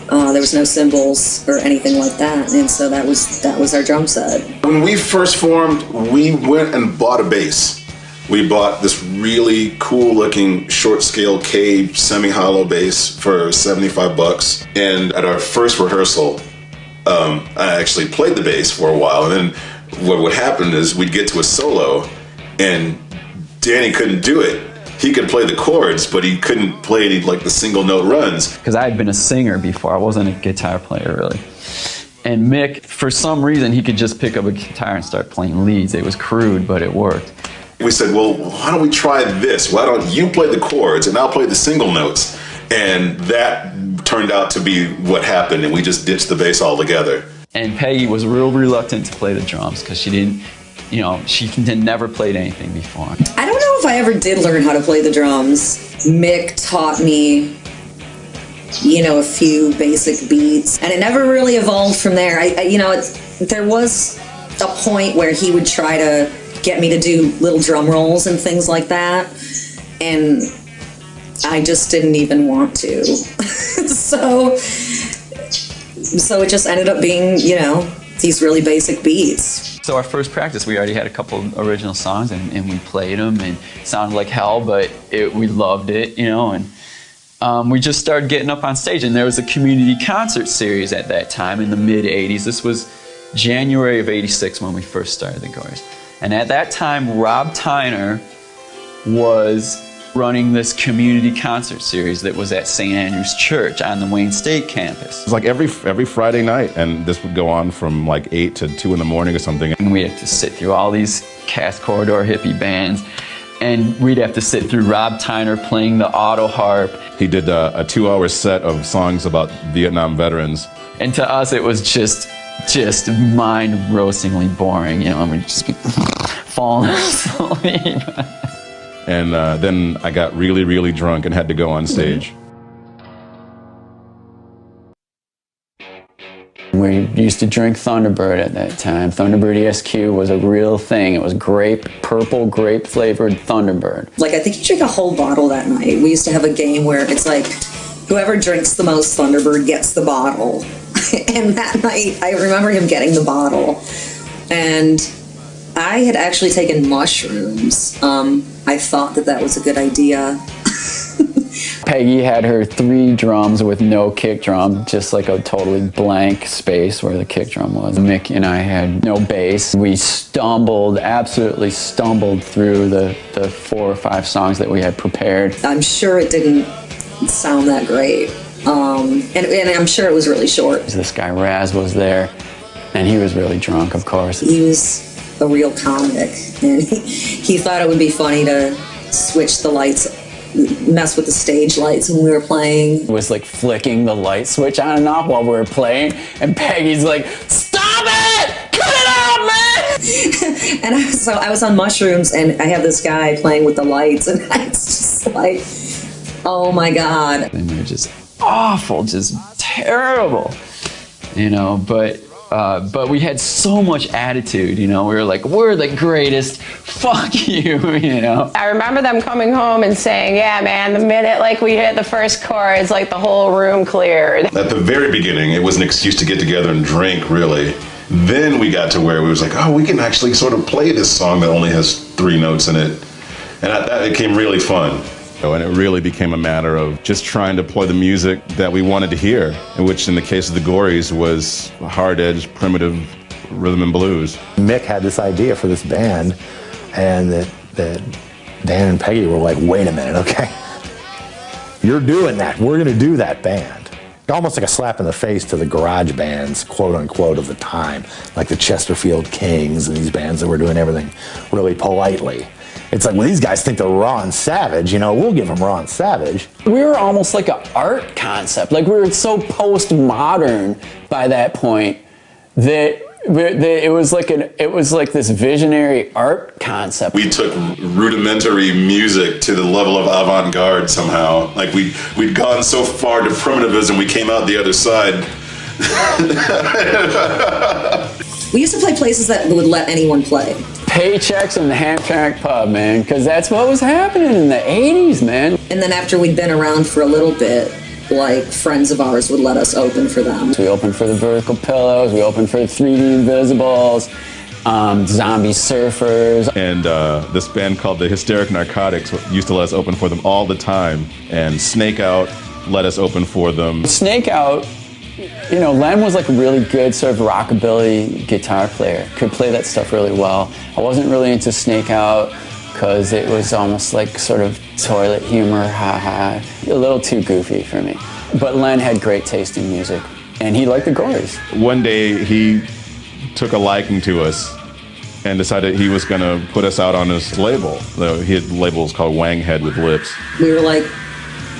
There was no cymbals or anything like that, and so that was our drum set. When we first formed, we went and bought a bass. We bought this really cool-looking short-scale K semi-hollow bass for $75, and at our first rehearsal, I actually played the bass for a while, and then what would happen is we'd get to a solo, and Danny couldn't do it. He could play the chords, but he couldn't play any the single note runs. Because I had been a singer before, I wasn't a guitar player really. And Mick, for some reason, he could just pick up a guitar and start playing leads. It was crude, but it worked. We said, well, why don't we try this? Why don't you play the chords and I'll play the single notes? And that turned out to be what happened, and we just ditched the bass altogether. And Peggy was real reluctant to play the drums because she didn't, she had never played anything before. I don't know if I ever did learn how to play the drums. Mick taught me, a few basic beats, and it never really evolved from there. There was a point where he would try to get me to do little drum rolls and things like that, and I just didn't even want to. so it just ended up being, these really basic beats. So our first practice, we already had a couple original songs, and we played them, and it sounded like hell, but we loved it, and we just started getting up on stage. And there was a community concert series at that time in the mid-'80s. This was January of '86 when we first started the Gories. And at that time, Rob Tyner was running this community concert series that was at St. Andrew's Church on the Wayne State campus. It was like every Friday night, and this would go on from like 8 to 2 in the morning or something. And we had to sit through all these Cass Corridor hippie bands, and we'd have to sit through Rob Tyner playing the auto harp. He did a 2-hour set of songs about Vietnam veterans. And to us, it was just mind-roastingly boring, you know, and we'd just be falling asleep. And then I got really, really drunk and had to go on stage. We used to drink Thunderbird at that time. Thunderbird ESQ was a real thing. It was purple grape flavored Thunderbird. Like, I think you drink a whole bottle that night. We used to have a game where it's like, whoever drinks the most Thunderbird gets the bottle. And that night, I remember him getting the bottle. And I had actually taken mushrooms. I thought that was a good idea. Peggy had her 3 drums with no kick drum, just like a totally blank space where the kick drum was. Mick and I had no bass. We absolutely stumbled through the 4 or 5 songs that we had prepared. I'm sure it didn't sound that great. And I'm sure it was really short. This guy Raz was there, and he was really drunk, of course. He was a real comic, and he thought it would be funny to switch the lights, mess with the stage lights when we were playing. It was like flicking the light switch on and off while we were playing, and Peggy's like, "Stop it! Cut it out, man!" And I was on mushrooms, and I have this guy playing with the lights, and I was just like, oh my God. And they're just awful, just terrible, you know, but we had so much attitude, you know. We were like, we're the greatest, fuck you, you know. I remember them coming home and saying, yeah, man, the minute like we hit the first chorus, like the whole room cleared. At the very beginning, it was an excuse to get together and drink, really. Then we got to where we was like, oh, we can actually sort of play this song that only has 3 notes in it. And it became really fun. And it really became a matter of just trying to play the music that we wanted to hear, which in the case of the Gories was hard-edged, primitive rhythm and blues. Mick had this idea for this band, and that Dan and Peggy were like, wait a minute, okay? You're doing that. We're going to do that band. Almost like a slap in the face to the garage bands, quote unquote, of the time, like the Chesterfield Kings and these bands that were doing everything really politely. It's like, well, these guys think they're raw and savage, you know, we'll give them raw and savage. We were almost like an art concept. Like, we were so postmodern by that point that it was like this visionary art concept. We took rudimentary music to the level of avant-garde somehow. Like, we'd gone so far to primitivism, we came out the other side. We used to play places that would let anyone play. Paychecks in the Hamtramck pub, man, because that's what was happening in the 80s, man. And then after we'd been around for a little bit, like, friends of ours would let us open for them. We opened for the Vertical Pillows, we opened for the 3D Invisibles, Zombie Surfers. And this band called the Hysteric Narcotics used to let us open for them all the time. And Snake Out let us open for them. Snake Out, you know, Len was like a really good sort of rockabilly guitar player. Could play that stuff really well. I wasn't really into Snake Out because it was almost like sort of toilet humor, ha-ha. A little too goofy for me. But Len had great taste in music, and he liked the Gories. One day he took a liking to us and decided he was going to put us out on his label. His label was called Wanghead with Lips. We were like,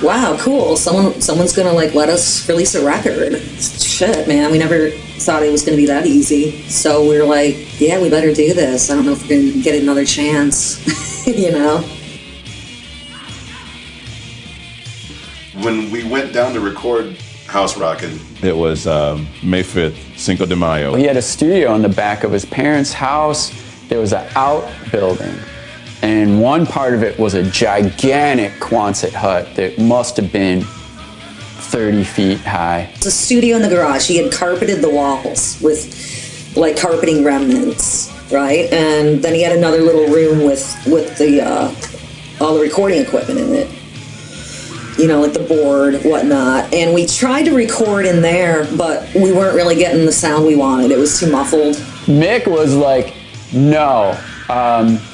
wow, cool. Someone's gonna like let us release a record. Shit, man, we never thought it was gonna be that easy. So we were like, yeah, we better do this. I don't know if we're gonna get another chance, you know? When we went down to record House Rockin', it was May 5th, Cinco de Mayo. He had a studio in the back of his parents' house. There was an outbuilding. And one part of it was a gigantic Quonset hut that must have been 30 feet high. It's a studio in the garage. He had carpeted the walls with like carpeting remnants, right? And then he had another little room with the all the recording equipment in it. You know, like the board, whatnot. And we tried to record in there, but we weren't really getting the sound we wanted. It was too muffled. Mick was like, no,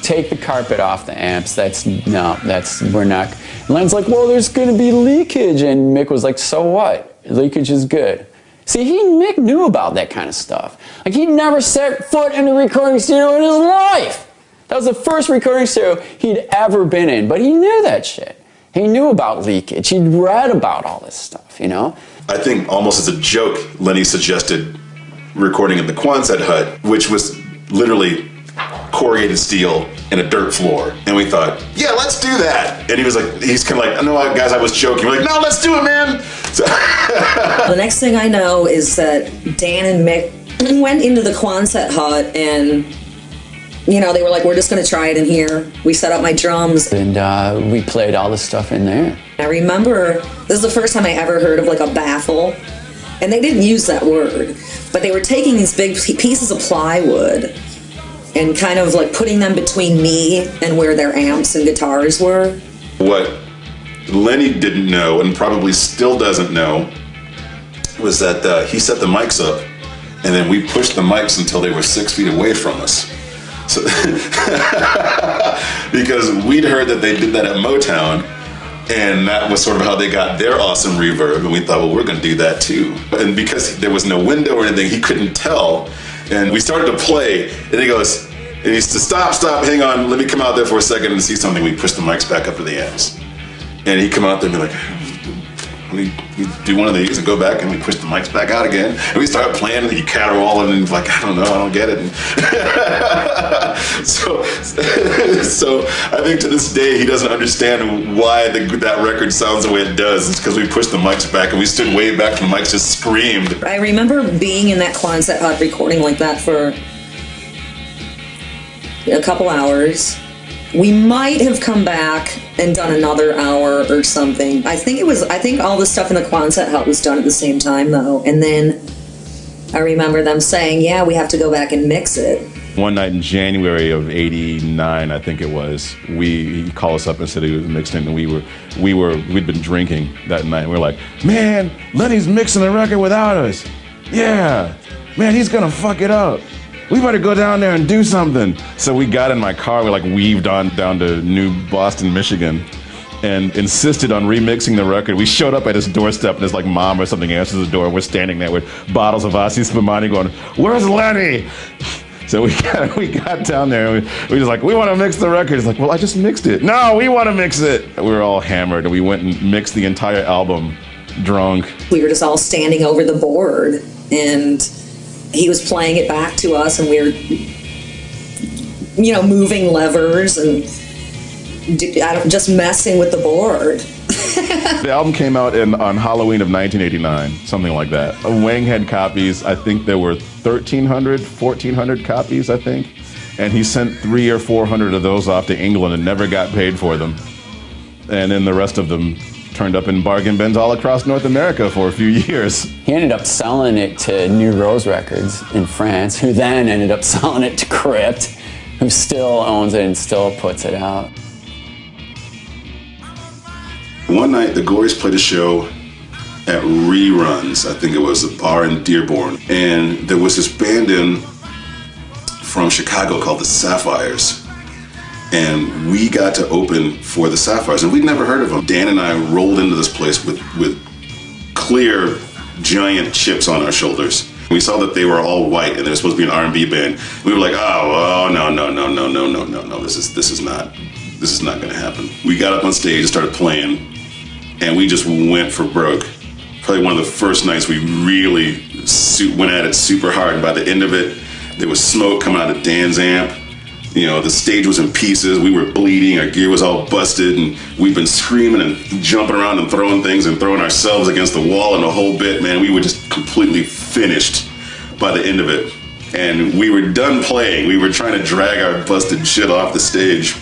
take the carpet off the amps. We're not. And Len's like, well, there's going to be leakage. And Mick was like, so what? Leakage is good. See, Mick knew about that kind of stuff. Like, he'd never set foot in a recording studio in his life. That was the first recording studio he'd ever been in, but he knew that shit. He knew about leakage. He'd read about all this stuff, you know? I think almost as a joke, Lenny suggested recording in the Quonset hut, which was literally corrugated steel and a dirt floor. And we thought, yeah, let's do that. And he was like, he's kind of like, no, guys, I was joking. We're like, no, let's do it, man. So the next thing I know is that Dan and Mick went into the Quonset hut and, you know, they were like, we're just going to try it in here. We set up my drums. And we played all the stuff in there. I remember, this is the first time I ever heard of like a baffle. And they didn't use that word, but they were taking these big pieces of plywood and kind of like putting them between me and where their amps and guitars were. What Lenny didn't know, and probably still doesn't know, was that he set the mics up, and then we pushed the mics until they were 6 feet away from us. So because we'd heard that they did that at Motown, and that was sort of how they got their awesome reverb, and we thought, well, we're going to do that too. And because there was no window or anything, he couldn't tell. And we started to play, and he goes, and he said, stop, hang on, let me come out there for a second and see something. We pushed the mics back up to the amps. And he'd come out there and be like, we do one of these and go back, and we push the mics back out again. And we started playing, and he caterwauling, and he's like, I don't know, I don't get it. And so I think to this day, he doesn't understand why that record sounds the way it does. It's because we pushed the mics back, and we stood way back, and the mics just screamed. I remember being in that Quonset hut recording like that for a couple hours. We might have come back and done another hour or something. I think all the stuff in the Quonset hut was done at the same time though. And then I remember them saying, yeah, we have to go back and mix it. One night in January of '89, I think it was, he called us up and said he was mixing, and we'd been drinking that night. And we were like, man, Lenny's mixing the record without us. Yeah, man, he's gonna fuck it up. We better go down there and do something. So we got in my car, we like weaved on down to New Boston, Michigan, and insisted on remixing the record. We showed up at his doorstep, and his like mom or something answers the door, and we're standing there with bottles of Asti Spumani going, where's Lenny? So we got down there, and we just like, we want to mix the record. He's like, well, I just mixed it. No, we want to mix it. We were all hammered, and we went and mixed the entire album drunk. We were just all standing over the board, and he was playing it back to us, and we were, you know, moving levers and just messing with the board. The album came out on Halloween of 1989, something like that. Wang had copies. I think there were 1,300, 1,400 copies, I think. And he sent 300 or 400 of those off to England and never got paid for them. And then the rest of them turned up in bargain bins all across North America for a few years. He ended up selling it to New Rose Records in France, who then ended up selling it to Crypt, who still owns it and still puts it out. One night, the Gories played a show at Reruns. I think it was a bar in Dearborn. And there was this band in from Chicago called the Sapphires. And we got to open for the Sapphires, and we'd never heard of them. Dan and I rolled into this place with clear, giant chips on our shoulders. We saw that they were all white, and they were supposed to be an R&B band. We were like, oh no, this is not going to happen. We got up on stage and started playing, and we just went for broke. Probably one of the first nights we really went at it super hard. And by the end of it, there was smoke coming out of Dan's amp. You know, the stage was in pieces, we were bleeding, our gear was all busted, and we'd been screaming and jumping around and throwing things and throwing ourselves against the wall and the whole bit, man. We were just completely finished by the end of it. And we were done playing. We were trying to drag our busted shit off the stage.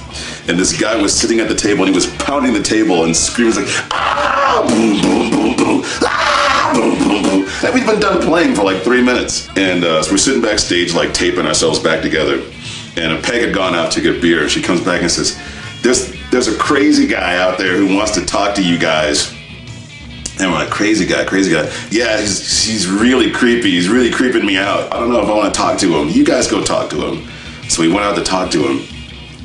And this guy was sitting at the table, and he was pounding the table and screaming like, ah, boom, boom, boom, boom, ah, boom, boom, boom. And we'd been done playing for like 3 minutes. And so we're sitting backstage, like taping ourselves back together. And Peg had gone out to get beer. She comes back and says, there's a crazy guy out there who wants to talk to you guys. And we're like, crazy guy. Yeah, he's really creepy. He's really creeping me out. I don't know if I want to talk to him. You guys go talk to him. So we went out to talk to him,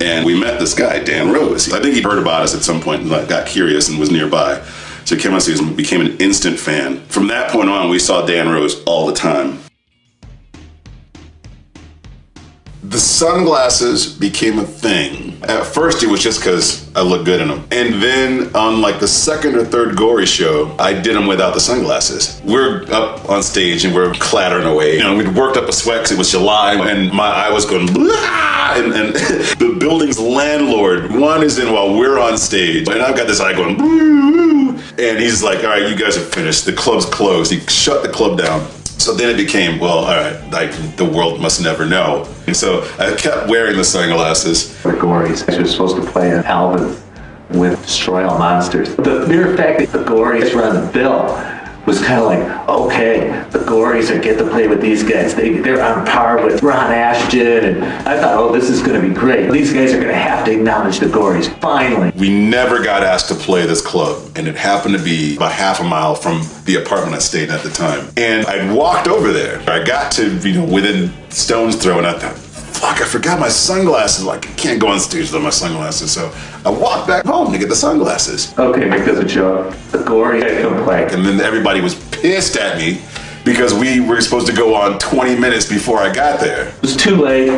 and we met this guy, Dan Rose. I think he heard about us at some point and got curious and was nearby. So he came out and became an instant fan. From that point on, we saw Dan Rose all the time. The sunglasses became a thing. At first, it was just because I looked good in them. And then on like the second or third Gories show, I did them without the sunglasses. We're up on stage and we're clattering away. You know, we'd worked up a sweat because it was July and my eye was going blah! And the building's landlord wanders in while we're on stage. And I've got this eye going boo! And he's like, all right, you guys are finished. The club's closed. He shut the club down. So then it became, well, all right, like the world must never know. And so I kept wearing the sunglasses. The Gories, they were supposed to play an album with Destroy All Monsters. The mere fact that the Gories were on the bill was kind of like, okay, the Gories are get to play with these guys. They're on par with Ron Ashton, and I thought, oh, this is going to be great. These guys are going to have to acknowledge the Gories, finally. We never got asked to play this club, and it happened to be about half a mile from the apartment I stayed in at the time. And I walked over there. I got to, within stone's throw, and I thought, fuck, I forgot my sunglasses. Like, I can't go on stage without my sunglasses. So I walked back home to get the sunglasses. Okay, because of Joe, the Gories had come play. And then everybody was pissed at me because we were supposed to go on 20 minutes before I got there. It was too late.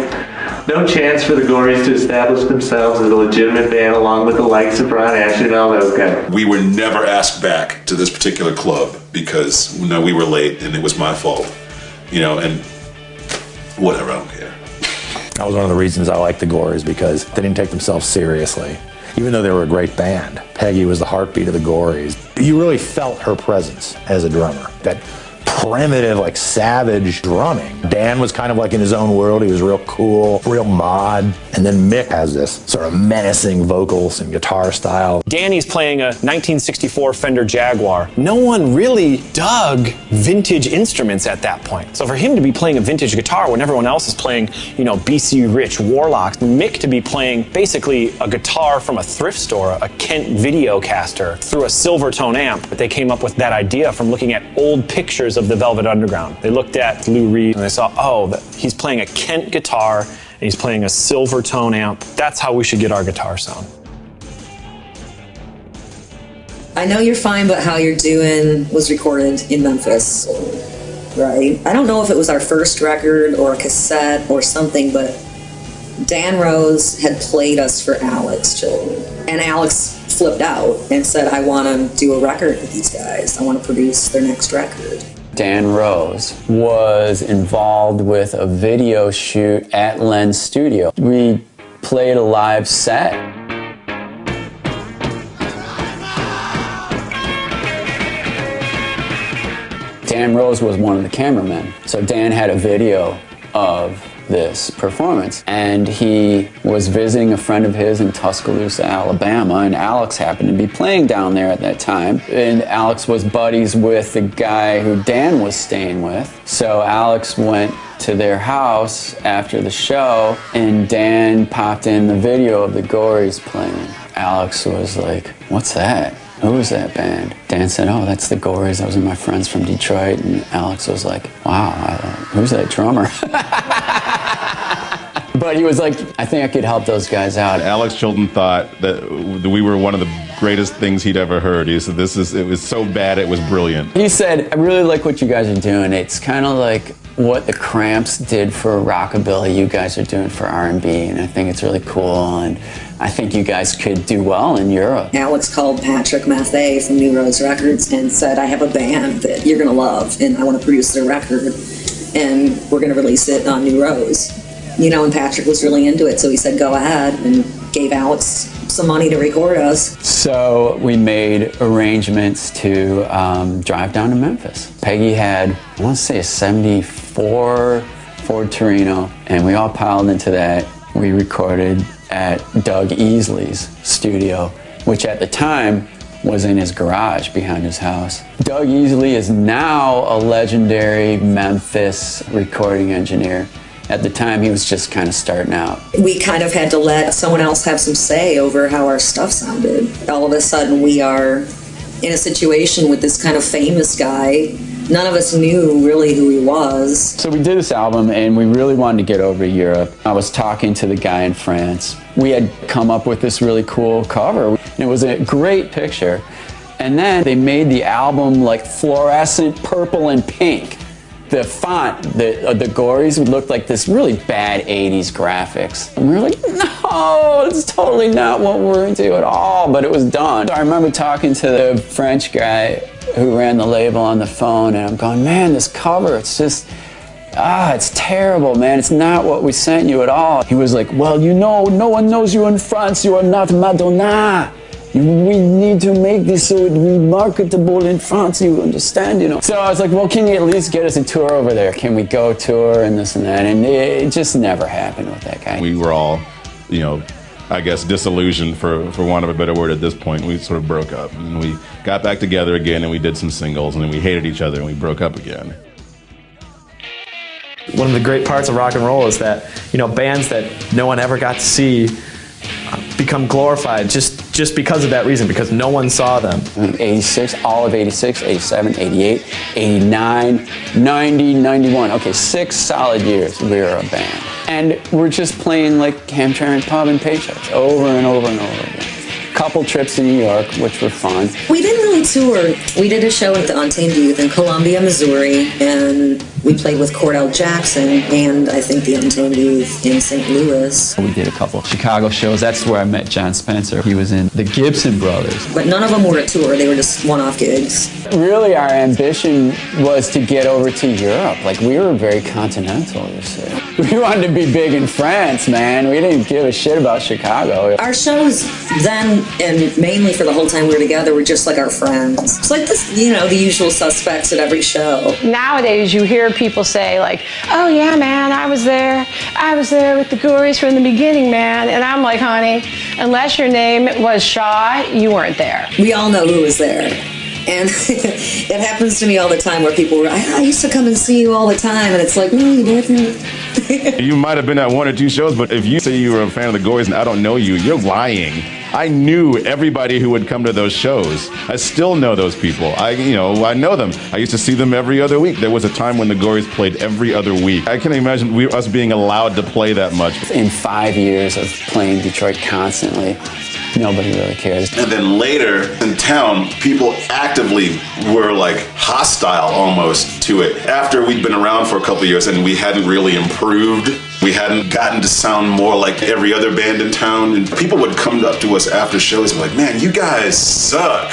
No chance for the Gories to establish themselves as a legitimate band along with the likes of Ron Ashton and all those guys. We were never asked back to this particular club because we were late and it was my fault. And whatever, I don't care. That was one of the reasons I liked the Gories, because they didn't take themselves seriously. Even though they were a great band, Peggy was the heartbeat of the Gories. You really felt her presence as a drummer. That primitive, like savage drumming. Dan was kind of like in his own world. He was real cool, real mod. And then Mick has this sort of menacing vocals and guitar style. Danny's playing a 1964 Fender Jaguar. No one really dug vintage instruments at that point. So for him to be playing a vintage guitar when everyone else is playing, BC Rich Warlocks, Mick to be playing basically a guitar from a thrift store, a Kent Videocaster, through a Silvertone amp. But they came up with that idea from looking at old pictures of the Velvet Underground. They looked at Lou Reed and they saw, he's playing a Kent guitar and he's playing a Silvertone amp. That's how we should get our guitar sound. I Know You're Fine, But How You're Doing was recorded in Memphis, right? I don't know if it was our first record or a cassette or something, but Dan Rose had played us for Alex Chilton. And Alex flipped out and said, I want to do a record with these guys. I want to produce their next record. Dan Rose was involved with a video shoot at Len's studio. We played a live set. Dan Rose was one of the cameramen. So Dan had a video of this performance, and he was visiting a friend of his in Tuscaloosa, Alabama, and Alex happened to be playing down there at that time, and Alex was buddies with the guy who Dan was staying with. So Alex went to their house after the show, and Dan popped in the video of the Gories playing. Alex was like, what's that? Who is that band? Dan said, oh, that's the Gories. Those are my friends from Detroit. And Alex was like, wow, who's that drummer? But he was like, I think I could help those guys out. Alex Chilton thought that we were one of the greatest things he'd ever heard. He said, it was so bad it was brilliant. He said, I really like what you guys are doing. It's kind of like what the Cramps did for rockabilly, you guys are doing for R&B, and I think it's really cool, and I think you guys could do well in Europe. Alex called Patrick Mathey from New Rose Records and said, I have a band that you're going to love, and I want to produce their record, and we're going to release it on New Rose. And Patrick was really into it, so he said, go ahead, and gave Alex some money to record us. So we made arrangements to drive down to Memphis. Peggy had, I want to say, a 74 Ford Torino, and we all piled into that. We recorded at Doug Easley's studio, which at the time was in his garage behind his house. Doug Easley is now a legendary Memphis recording engineer. At the time, he was just kind of starting out. We kind of had to let someone else have some say over how our stuff sounded. All of a sudden, we are in a situation with this kind of famous guy none of us knew really who he was. So we did this album and we really wanted to get over to Europe. I was talking to the guy in France. We had come up with this really cool cover. And it was a great picture. And then they made the album like fluorescent purple and pink. The font, the Gories looked like this really bad 80s graphics. And we were like, no, it's totally not what we're into at all, but it was done. So I remember talking to the French guy who ran the label on the phone, and I'm going, man, this cover, it's just, it's terrible, man. It's not what we sent you at all. He was like, well, you know, no one knows you in France. You are not Madonna. We need to make this so it will be marketable in France, you understand, you know. So I was like, well, can you at least get us a tour over there? Can we go tour and this and that? And it just never happened with that guy. We were all, you know, I guess disillusioned, for want of a better word at this point. We sort of broke up. And we got back together again and we did some singles and then we hated each other and we broke up again. One of the great parts of rock and roll is that, you know, bands that no one ever got to see become glorified just because of that reason, because no one saw them. 86, all of 86, 87, 88, 89, 90, 91. Okay, 6 solid years we were a band. And we're just playing like Hamtramck Pub and paychecks over and over and over again. Couple trips to New York, which were fun. We didn't really tour. We did a show at the Untamed Youth in Columbia, Missouri, and we played with Cordell Jackson and I think the Untamed Youth in St. Louis. We did a couple of Chicago shows. That's where I met John Spencer. He was in the Gibson Brothers. But none of them were a tour. They were just one-off gigs. Really, our ambition was to get over to Europe. Like, we were very continental, you see. We wanted to be big in France, man. We didn't give a shit about Chicago. Our shows then, and mainly for the whole time we were together, were just like our friends. It's like this, you know, the usual suspects at every show. Nowadays, you hear people say like, oh yeah, man, I was there with the Gories from the beginning, man. And I'm like, honey, unless your name was Shaw, you weren't there. We all know who was there. And it happens to me all the time where people were, I used to come and see you all the time. And it's like, no, you didn't. You might have been at 1 or 2 shows, but if you say you were a fan of the Gories and I don't know you, you're lying. I knew everybody who would come to those shows. I still know those people. I know them. I used to see them every other week. There was a time when the Gories played every other week. I can't imagine us being allowed to play that much. In 5 years of playing Detroit constantly, nobody really cares. And then later in town, people actively were like hostile almost to it. After we'd been around for a couple of years and we hadn't really improved, we hadn't gotten to sound more like every other band in town, and people would come up to us after shows and be like, man, you guys suck.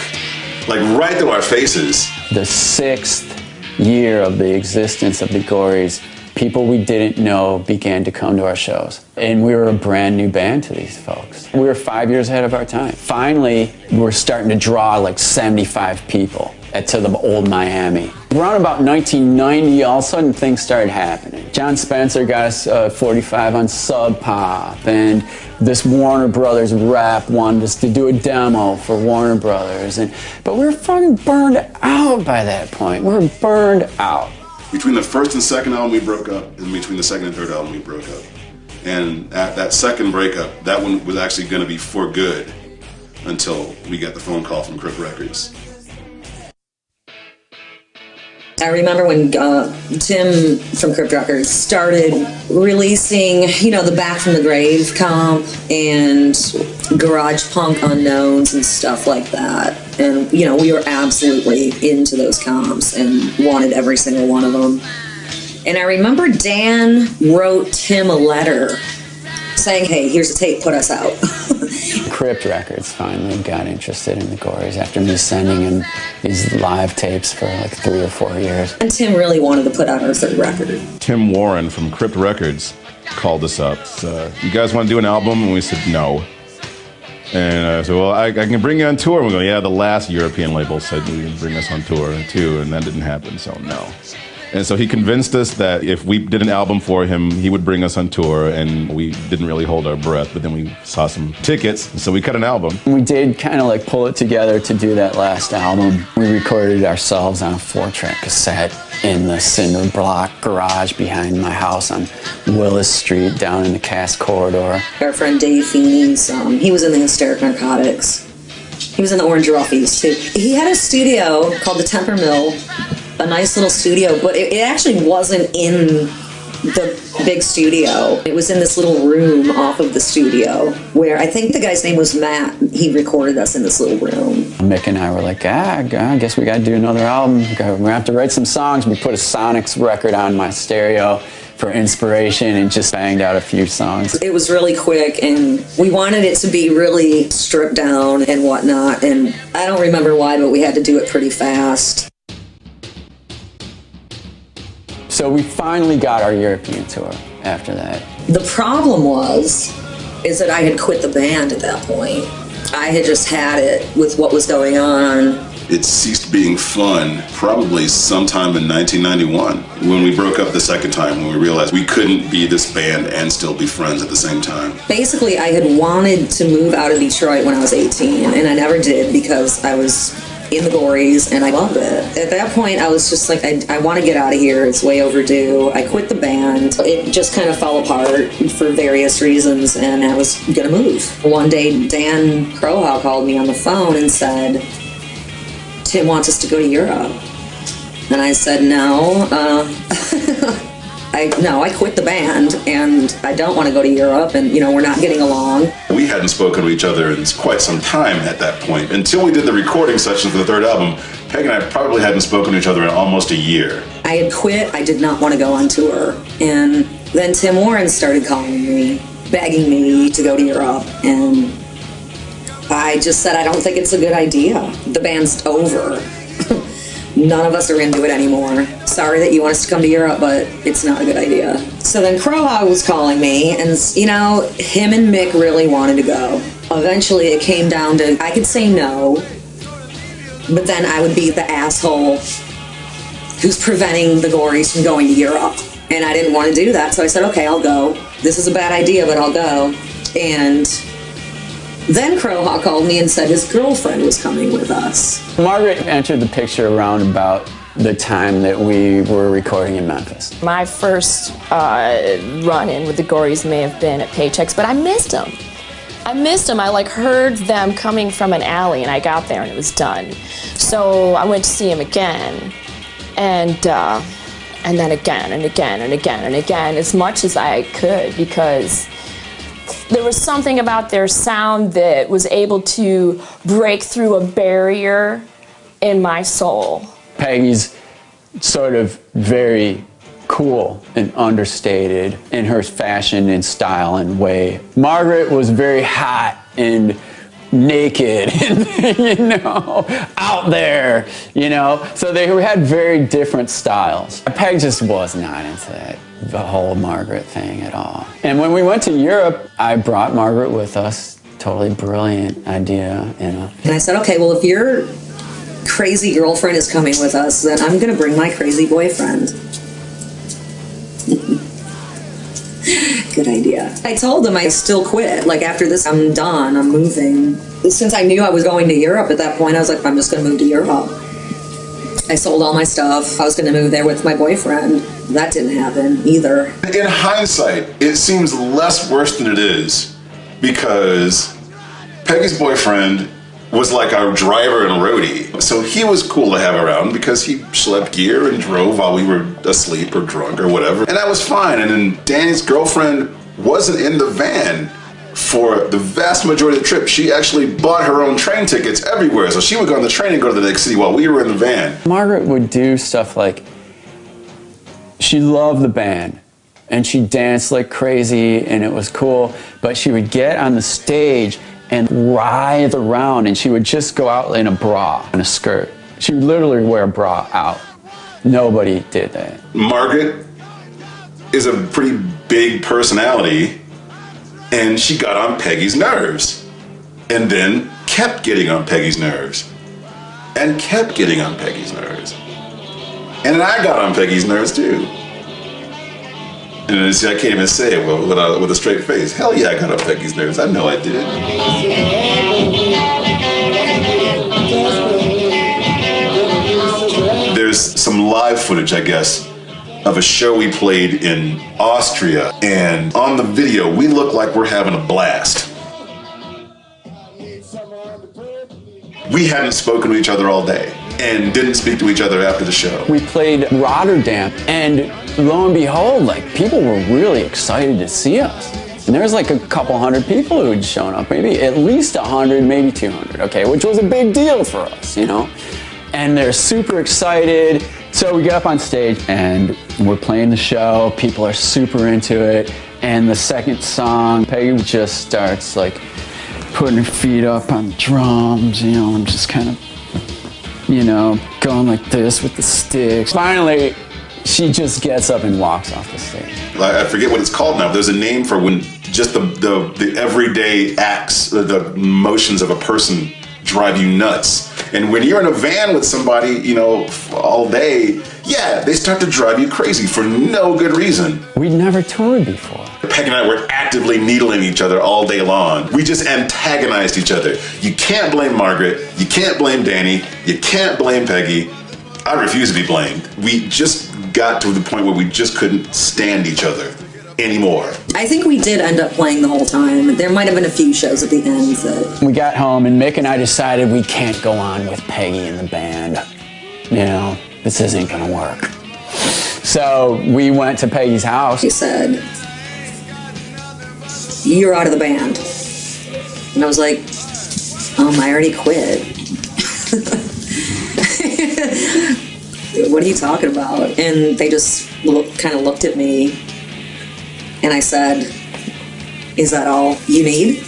Like right to our faces. The 6th year of the existence of the Gories, people we didn't know began to come to our shows. And we were a brand new band to these folks. We were 5 years ahead of our time. Finally, we're starting to draw like 75 people to the old Miami. Around about 1990, all of a sudden things started happening. John Spencer got us 45 on Sub Pop, and this Warner Brothers rep wanted us to do a demo for Warner Brothers. But we were fucking burned out by that point. We were burned out. Between the first and second album, we broke up, and between the second and third album, we broke up. And at that second breakup, that one was actually going to be for good until we got the phone call from Crypt Records. I remember when Tim from Crypt Records started releasing, the Back from the Grave comp and garage punk unknowns and stuff like that. And, we were absolutely into those comps and wanted every single one of them. And I remember Dan wrote Tim a letter saying, hey, here's a tape, put us out. Crypt Records finally got interested in the Gories after me sending him these live tapes for like 3 or 4 years. And Tim really wanted to put out our third record. Tim Warren from Crypt Records called us up. You guys want to do an album? And we said no. And I said, well, I can bring you on tour. And we go, yeah, the last European label said we can bring us on tour too, and that didn't happen, so no. And so he convinced us that if we did an album for him, he would bring us on tour, and we didn't really hold our breath, but then we saw some tickets, and so we cut an album. We did kind of like pull it together to do that last album. We recorded it ourselves on a 4-track cassette in the cinder block garage behind my house on Willis Street down in the Cass Corridor. Our friend Dave Feeney's, he was in the Hysteric Narcotics. He was in the Orange Roughies too. He had a studio called the Temper Mill a nice little studio, but it actually wasn't in the big studio. It was in this little room off of the studio where I think the guy's name was Matt. He recorded us in this little room. Mick and I were like, I guess we got to do another album. We're going to have to write some songs. We put a Sonics record on my stereo for inspiration and just banged out a few songs. It was really quick, and we wanted it to be really stripped down and whatnot, and I don't remember why, but we had to do it pretty fast. So we finally got our European tour after that. The problem is that I had quit the band at that point. I had just had it with what was going on. It ceased being fun probably sometime in 1991 when we broke up the second time, when we realized we couldn't be this band and still be friends at the same time. Basically, I had wanted to move out of Detroit when I was 18, and I never did because I was in the Gories and I loved it. At that point, I was just like, I want to get out of here. It's way overdue. I quit the band. It just kind of fell apart for various reasons, and I was going to move. One day, Dan Kroha called me on the phone and said, Tim wants us to go to Europe. And I said, no. I quit the band, and I don't want to go to Europe, and, we're not getting along. We hadn't spoken to each other in quite some time at that point. Until we did the recording session for the third album, Peg and I probably hadn't spoken to each other in almost a year. I had quit. I did not want to go on tour. And then Tim Warren started calling me, begging me to go to Europe, and I just said, I don't think it's a good idea. The band's over. None of us are into it anymore. Sorry that you want us to come to Europe, but it's not a good idea. So then Kroha was calling me, and him and Mick really wanted to go. Eventually it came down to, I could say no, but then I would be the asshole who's preventing the Gories from going to Europe. And I didn't want to do that, so I said, okay, I'll go. This is a bad idea, but I'll go. And then Kroha called me and said his girlfriend was coming with us. Margaret entered the picture around about the time that we were recording in Memphis. My first run-in with the Gories may have been at Paychecks, but I missed them. I heard them coming from an alley, and I got there and it was done. So I went to see him again, and then again and again and again and again, as much as I could, because there was something about their sound that was able to break through a barrier in my soul. Peggy's sort of very cool and understated in her fashion and style and way. Margaret was very hot and naked and, out there, So they had very different styles. Peg just was not into that, the whole Margaret thing at all. And when we went to Europe, I brought Margaret with us. Totally brilliant idea, And I said, okay, well, if your crazy girlfriend is coming with us, then I'm going to bring my crazy boyfriend. Good idea. I told them I still quit. After this, I'm done. I'm moving. Since I knew I was going to Europe at that point, I was like, I'm just going to move to Europe. I sold all my stuff. I was going to move there with my boyfriend. That didn't happen either. In hindsight, it seems less worse than it is because Peggy's boyfriend was like our driver and roadie. So he was cool to have around because he schlepped gear and drove while we were asleep or drunk or whatever. And that was fine. And then Danny's girlfriend wasn't in the van for the vast majority of the trip. She actually bought her own train tickets everywhere. So she would go on the train and go to the next city while we were in the van. Margaret would do stuff like, she loved the band and she danced like crazy and it was cool, but she would get on the stage and writhe around, and she would just go out in a bra and a skirt. She would literally wear a bra out. Nobody did that. Margaret is a pretty big personality, and she got on Peggy's nerves, and then kept getting on Peggy's nerves, and kept getting on Peggy's nerves. And then I got on Peggy's nerves too. And I can't even say it with a straight face. Hell yeah, I got on Peggy's nerves. I know I did. There's some live footage, I guess, of a show we played in Austria. And on the video, we look like we're having a blast. We hadn't spoken to each other all day. and didn't speak to each other after the show. We played Rotterdam, and lo and behold, like, people were really excited to see us. And there was like a couple hundred people who had shown up, maybe at least 100, maybe 200, okay, which was a big deal for us, you know? And they're super excited. So we get up on stage and we're playing the show, people are super into it, and the second song, Peggy just starts like putting her feet up on the drums, you know, and just kind of, you know, going like this with the sticks. Finally, she just gets up and walks off the stage. I forget what it's called now. There's a name for when just the everyday acts, the motions of a person drive you nuts. And when you're in a van with somebody, you know, all day, yeah, they start to drive you crazy for no good reason. We'd never toured before. Peg and I were actively needling each other all day long. We just antagonized each other. You can't blame Margaret. You can't blame Danny. You can't blame Peggy. I refuse to be blamed. We just got to the point where we just couldn't stand each other anymore. I think we did end up playing the whole time. There might have been a few shows at the end that... We got home and Mick and I decided we can't go on with Peggy in the band. You know, this isn't gonna work. So we went to Peggy's house. She said, "You're out of the band." And I was like, I already quit. What are you talking about? And they just kind of looked at me, and I said, "Is that all you need?"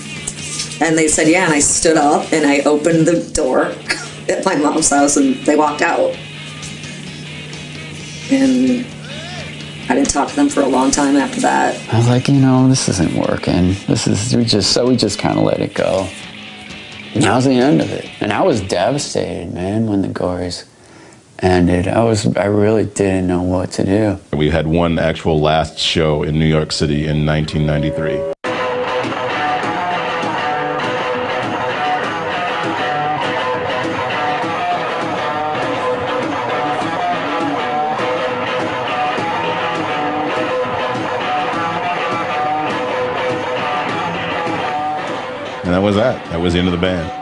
And they said, "Yeah." And I stood up and I opened the door at my mom's house, and they walked out. And I didn't talk to them for a long time after that. I was like, you know, this isn't working. We just kind of let it go. And that was the end of it. And I was devastated, man, when the Gories ended. I really didn't know what to do. We had one actual last show in New York City in 1993. And that was that. That was the end of the band.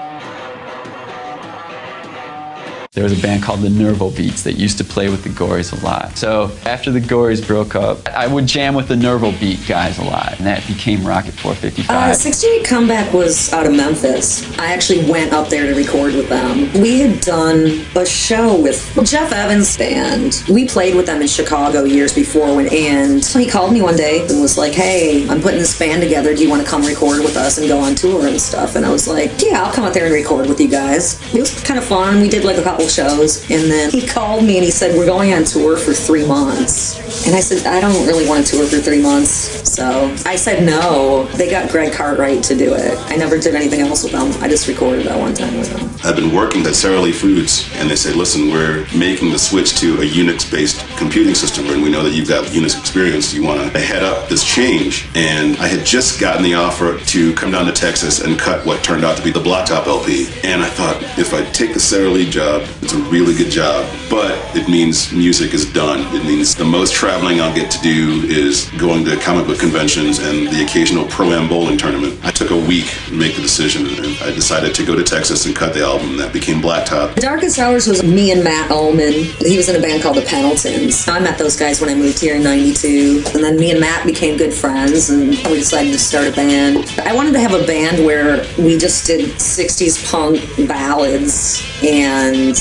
There was a band called the Nerval Beats that used to play with the Gories a lot. So after the Gories broke up, I would jam with the Nerval Beat guys a lot, and that became Rocket 455. 68 Comeback was out of Memphis. I actually went up there to record with them. We had done a show with Jeff Evans' band. We played with them in Chicago years before, and he called me one day and was like, "Hey, I'm putting this band together. Do you want to come record with us and go on tour and stuff?" And I was like, "Yeah, I'll come out there and record with you guys." It was kind of fun. We did like a couple shows, and then he called me and he said, "We're going on tour for 3 months." And I said, "I don't really want to tour for 3 months." So I said no. They got Greg Cartwright to do it. I never did anything else with them. I just recorded that one time with them. I've been working at Sara Lee Foods, and they said, "Listen, we're making the switch to a Unix-based computing system, and we know that you've got Unix experience. Do you want to head up this change?" And I had just gotten the offer to come down to Texas and cut what turned out to be the Blacktop LP. And I thought, if I take the Sara Lee job, it's a really good job, but it means music is done. It means the most traveling I'll get to do is going to comic book conventions and the occasional Pro-Am bowling tournament. I took a week to make the decision, and I decided to go to Texas and cut the album, and that became Blacktop. The Darkest Hours was me and Matt Ullman. He was in a band called the Pendletons. I met those guys when I moved here in '92, and then me and Matt became good friends, and we decided to start a band. I wanted to have a band where we just did 60s punk ballads, and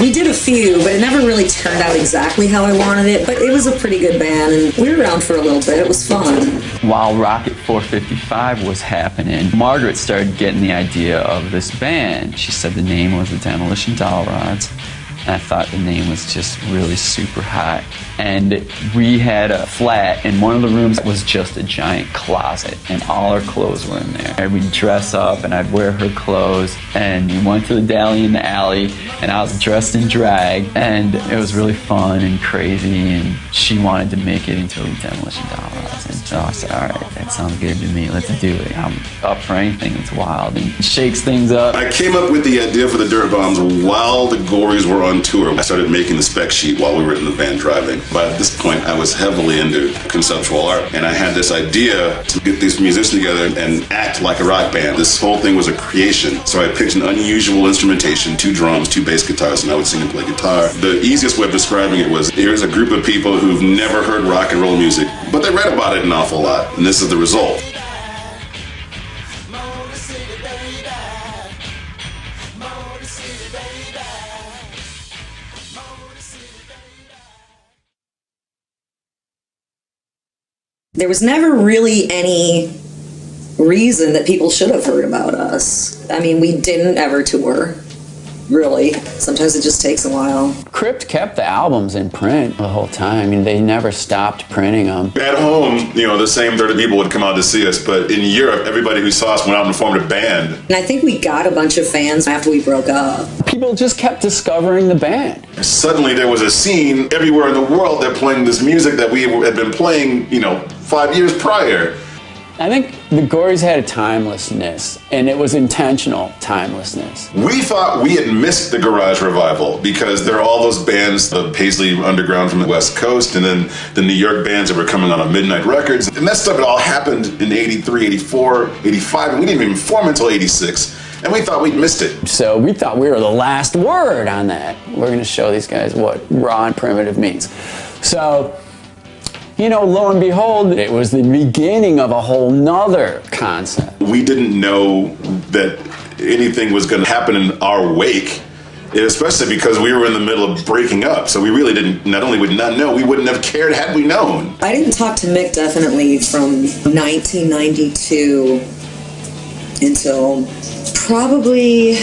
we did a few, but it never really turned out exactly how I wanted it, but it was a pretty good band, and we were around for a little bit. It was fun. While Rocket 455 was happening, Margaret started getting the idea of this band. She said the name was the Demolition Doll Rods. And I thought the name was just really super hot. And we had a flat, and one of the rooms was just a giant closet, and all our clothes were in there. And we'd dress up, and I'd wear her clothes, and we went to the deli in the alley, and I was dressed in drag, and it was really fun and crazy, and she wanted to make it into a Demolition Doll Rods. And so I said, all right, that sounds good to me, let's do it. I'm up for anything that's wild and shakes things up. I came up with the idea for the Dirt Bombs while the Gories were on on tour, I started making the spec sheet while we were in the van driving. But at this point, I was heavily into conceptual art, and I had this idea to get these musicians together and act like a rock band. This whole thing was a creation. So I picked an unusual instrumentation, 2 drums, 2 bass guitars, and I would sing and play guitar. The easiest way of describing it was, here's a group of people who've never heard rock and roll music, but they read about it an awful lot, and this is the result. There was never really any reason that people should have heard about us. I mean, we didn't ever tour, really. Sometimes it just takes a while. Crypt kept the albums in print the whole time. I mean, they never stopped printing them. At home, the same 30 people would come out to see us, but in Europe, everybody who saw us went out and formed a band. And I think we got a bunch of fans after we broke up. People just kept discovering the band. Suddenly there was a scene everywhere in the world that playing this music that we had been playing, 5 years prior. I think the Gories had a timelessness, and it was intentional timelessness. We thought we had missed the garage revival because there are all those bands, the Paisley Underground from the West Coast, and then the New York bands that were coming on Midnight Records. And that stuff had all happened in 83, 84, 85, and we didn't even form until 86. And we thought we'd missed it. So we thought we were the last word on that. We're going to show these guys what raw and primitive means. So, lo and behold, it was the beginning of a whole nother concept. We didn't know that anything was going to happen in our wake, especially because we were in the middle of breaking up. So we really didn't, not only would not know, we wouldn't have cared had we known. I didn't talk to Mick definitely from 1992 until probably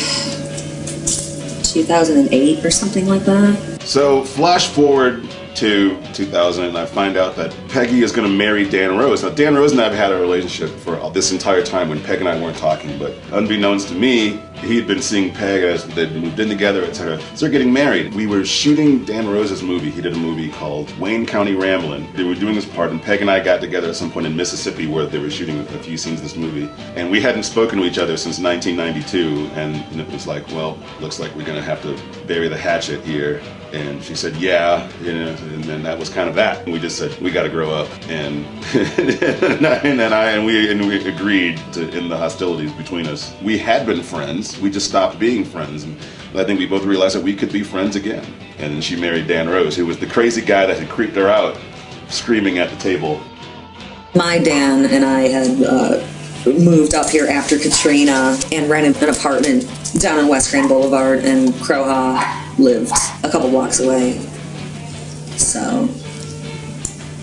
2008 or something like that. So flash forward to 2000, and I find out that Peggy is going to marry Dan Rose. Now, Dan Rose and I have had a relationship for this entire time when Peg and I weren't talking, but unbeknownst to me, he had been seeing Peg as they'd moved in together, etc. So they're getting married. We were shooting Dan Rose's movie. He did a movie called Wayne County Ramblin'. They were doing this part, and Peg and I got together at some point in Mississippi where they were shooting a few scenes of this movie. And we hadn't spoken to each other since 1992, and it was like, well, looks like we're going to have to bury the hatchet here. And she said, yeah, and then that was kind of that. And we just said, we got to grow up. And we agreed to end the hostilities between us. We had been friends. We just stopped being friends. And I think we both realized that we could be friends again. And then she married Dan Rose, who was the crazy guy that had creeped her out, screaming at the table. My Dan and I had moved up here after Katrina and rented an apartment down on West Grand Boulevard, and Kroha lived a couple blocks away. So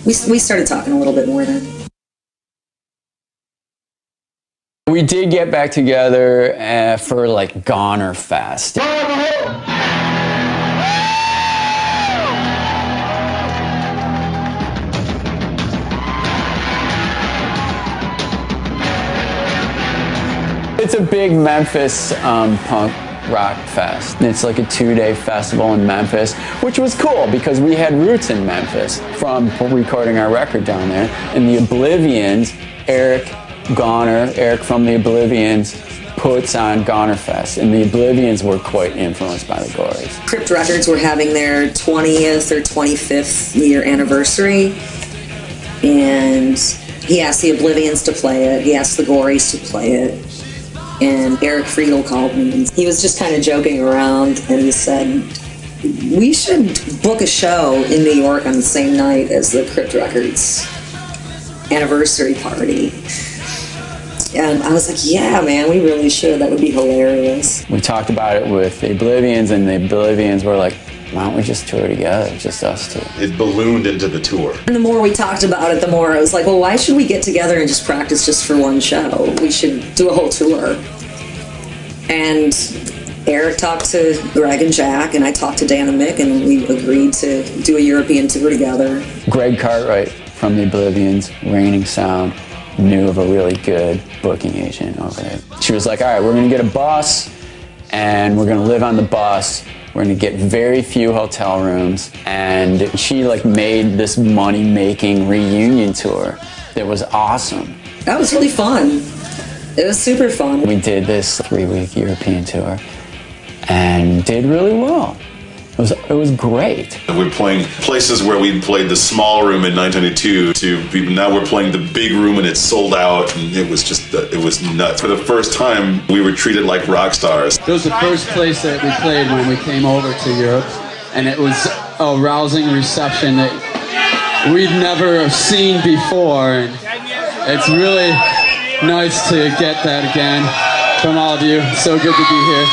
we started talking a little bit more then. We did get back together for like Goner Fest. It's a big Memphis punk rock fest. It's like a 2-day festival in Memphis, which was cool because we had roots in Memphis from recording our record down there. And the Oblivions, Eric from the Oblivions, puts on Goner Fest, and the Oblivions were quite influenced by the Gories. Crypt Records were having their 20th or 25th year anniversary, and he asked the Oblivions to play it, he asked the Gories to play it, and Eric Friedel called me. He was just kind of joking around, and he said, we should book a show in New York on the same night as the Crypt Records anniversary party. And I was like, yeah, man, we really should. That would be hilarious. We talked about it with the Oblivions, and the Oblivions were like, why don't we just tour together, just us two? It ballooned into the tour. And the more we talked about it, the more I was like, well, why should we get together and just practice just for one show? We should do a whole tour. And Eric talked to Greg and Jack, and I talked to Dan and Mick, and we agreed to do a European tour together. Greg Cartwright from the Oblivions, Reigning Sound, knew of a really good booking agent over there. She was like, all right, we're gonna get a bus, and we're gonna live on the bus. We're gonna get very few hotel rooms, and she like made this money-making reunion tour that was awesome. That was really fun. It was super fun. We did this 3-week European tour and did really well. It was great. We're playing places where we played the small room in 1992 to now we're playing the big room and it's sold out, and it was just, it was nuts. For the first time, we were treated like rock stars. It was the first place that we played when we came over to Europe, and it was a rousing reception that we'd never seen before, and it's really nice to get that again from all of you. It's so good to be here.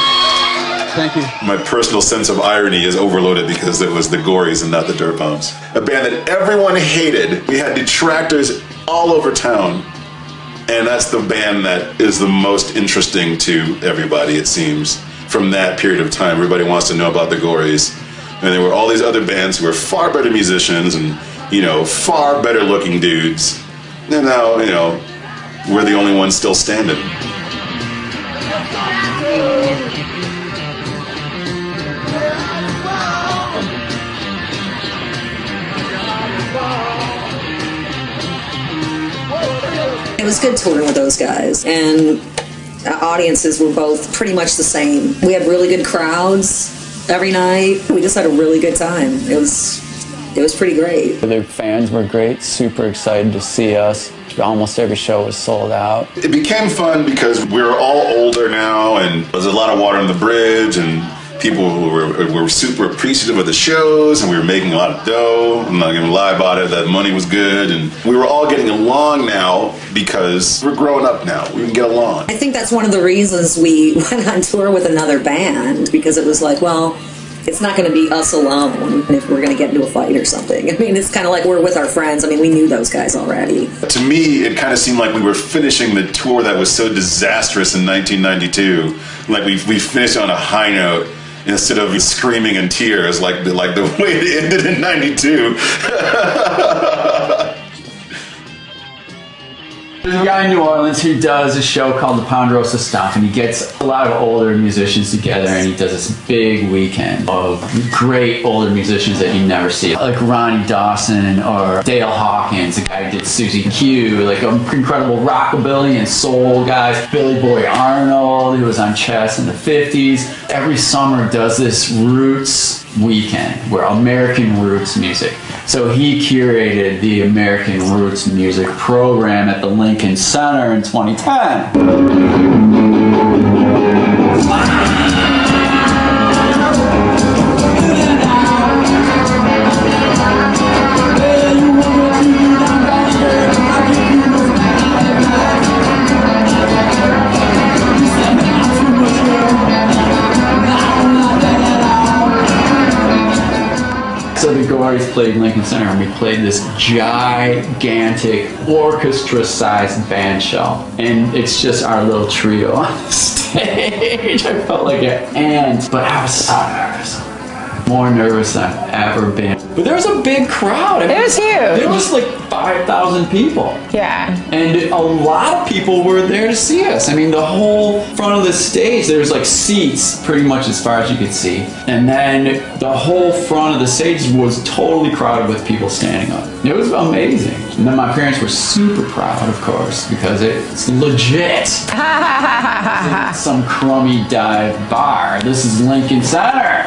Thank you. My personal sense of irony is overloaded because it was the Gories and not the Dirt Bombs. A band that everyone hated. We had detractors all over town. And that's the band that is the most interesting to everybody, it seems. From that period of time, everybody wants to know about the Gories. And there were all these other bands who were far better musicians and, you know, far better looking dudes. And now, you know, we're the only ones still standing. It was good touring with those guys, and audiences were both pretty much the same. We had really good crowds every night. We just had a really good time. It was pretty great. The fans were great, super excited to see us. Almost every show was sold out. It became fun because we were all older now, and there's a lot of water on the bridge, and people were super appreciative of the shows, and we were making a lot of dough. I'm not gonna lie about it, that money was good, and we were all getting along now because we're growing up now. We can get along. I think that's one of the reasons we went on tour with another band, because it was like, well, it's not going to be us alone if we're going to get into a fight or something. I mean, it's kind of like we're with our friends. I mean, we knew those guys already. To me, it kind of seemed like we were finishing the tour that was so disastrous in 1992. Like we finished on a high note instead of screaming in tears like the way it ended in 92. There's a guy in New Orleans who does a show called the Ponderosa Stomp, and he gets a lot of older musicians together, and he does this big weekend of great older musicians that you never see, like Ronnie Dawson or Dale Hawkins, the guy who did Susie Q, like incredible rockabilly and soul guys, Billy Boy Arnold, who was on Chess in the 50s. Every summer does this roots weekend where American roots music. So he curated the American Roots Music program at the Lincoln Center in 2010. So the Gories played Lincoln Center, and we played this gigantic orchestra-sized band shell, and it's just our little trio on the stage. I felt like an ant, but I was so nervous. More nervous than I've ever been. But there was a big crowd. I mean, it was huge. There was like 5,000 people. Yeah. And a lot of people were there to see us. I mean, the whole front of the stage, there was like seats pretty much as far as you could see. And then the whole front of the stage was totally crowded with people standing up. It was amazing. And then my parents were super proud, of course, because it's legit. This isn't some crummy dive bar. This is Lincoln Center.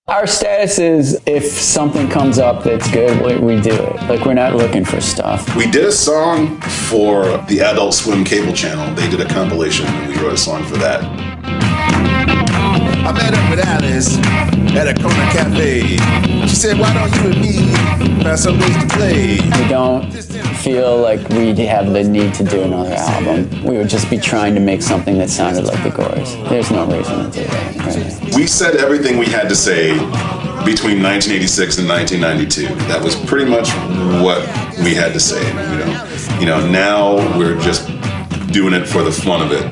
Our status is, if something comes up that's good, we do it. Like, we're not looking for stuff. We did a song for the Adult Swim cable channel. They did a compilation, and we wrote a song for that. I met up with Alice at a corner cafe. She said, why don't you and me find some ways to play? We don't feel like we have the need to do another album. We would just be trying to make something that sounded like the Gories. There's no reason to do that, really. We said everything we had to say between 1986 and 1992. That was pretty much what we had to say. Now we're just doing it for the fun of it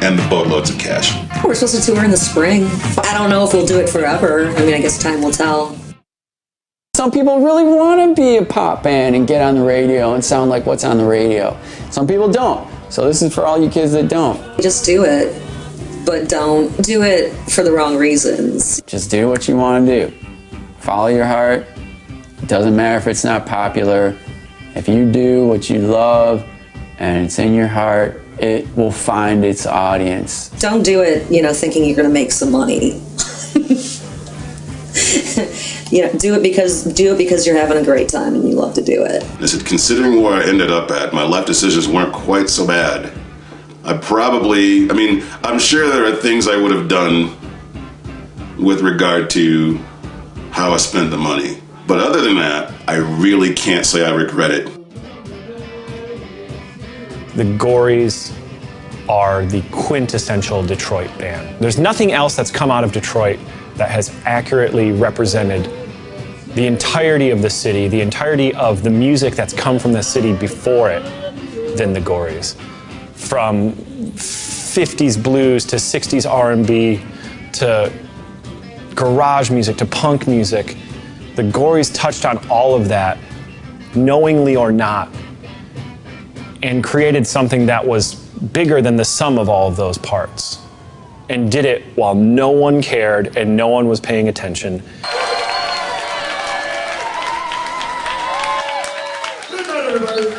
and the boatloads of cash. We're supposed to tour in the spring. I don't know if we'll do it forever. I mean, I guess time will tell. Some people really want to be a pop band and get on the radio and sound like what's on the radio. Some people don't. So this is for all you kids that don't. Just do it, but don't do it for the wrong reasons. Just do what you want to do. Follow your heart. It doesn't matter if it's not popular. If you do what you love and it's in your heart, it will find its audience. Don't do it, thinking you're going to make some money. do it because you're having a great time and you love to do it. I said, considering where I ended up at, my life decisions weren't quite so bad. I'm sure there are things I would have done with regard to how I spent the money. But other than that, I really can't say I regret it. The Gories are the quintessential Detroit band. There's nothing else that's come out of Detroit that has accurately represented the entirety of the city, the entirety of the music that's come from the city before it than the Gories. From 50s blues to 60s R&B to garage music to punk music, the Gories touched on all of that, knowingly or not, and created something that was bigger than the sum of all of those parts, and did it while no one cared and no one was paying attention. Good night, everybody.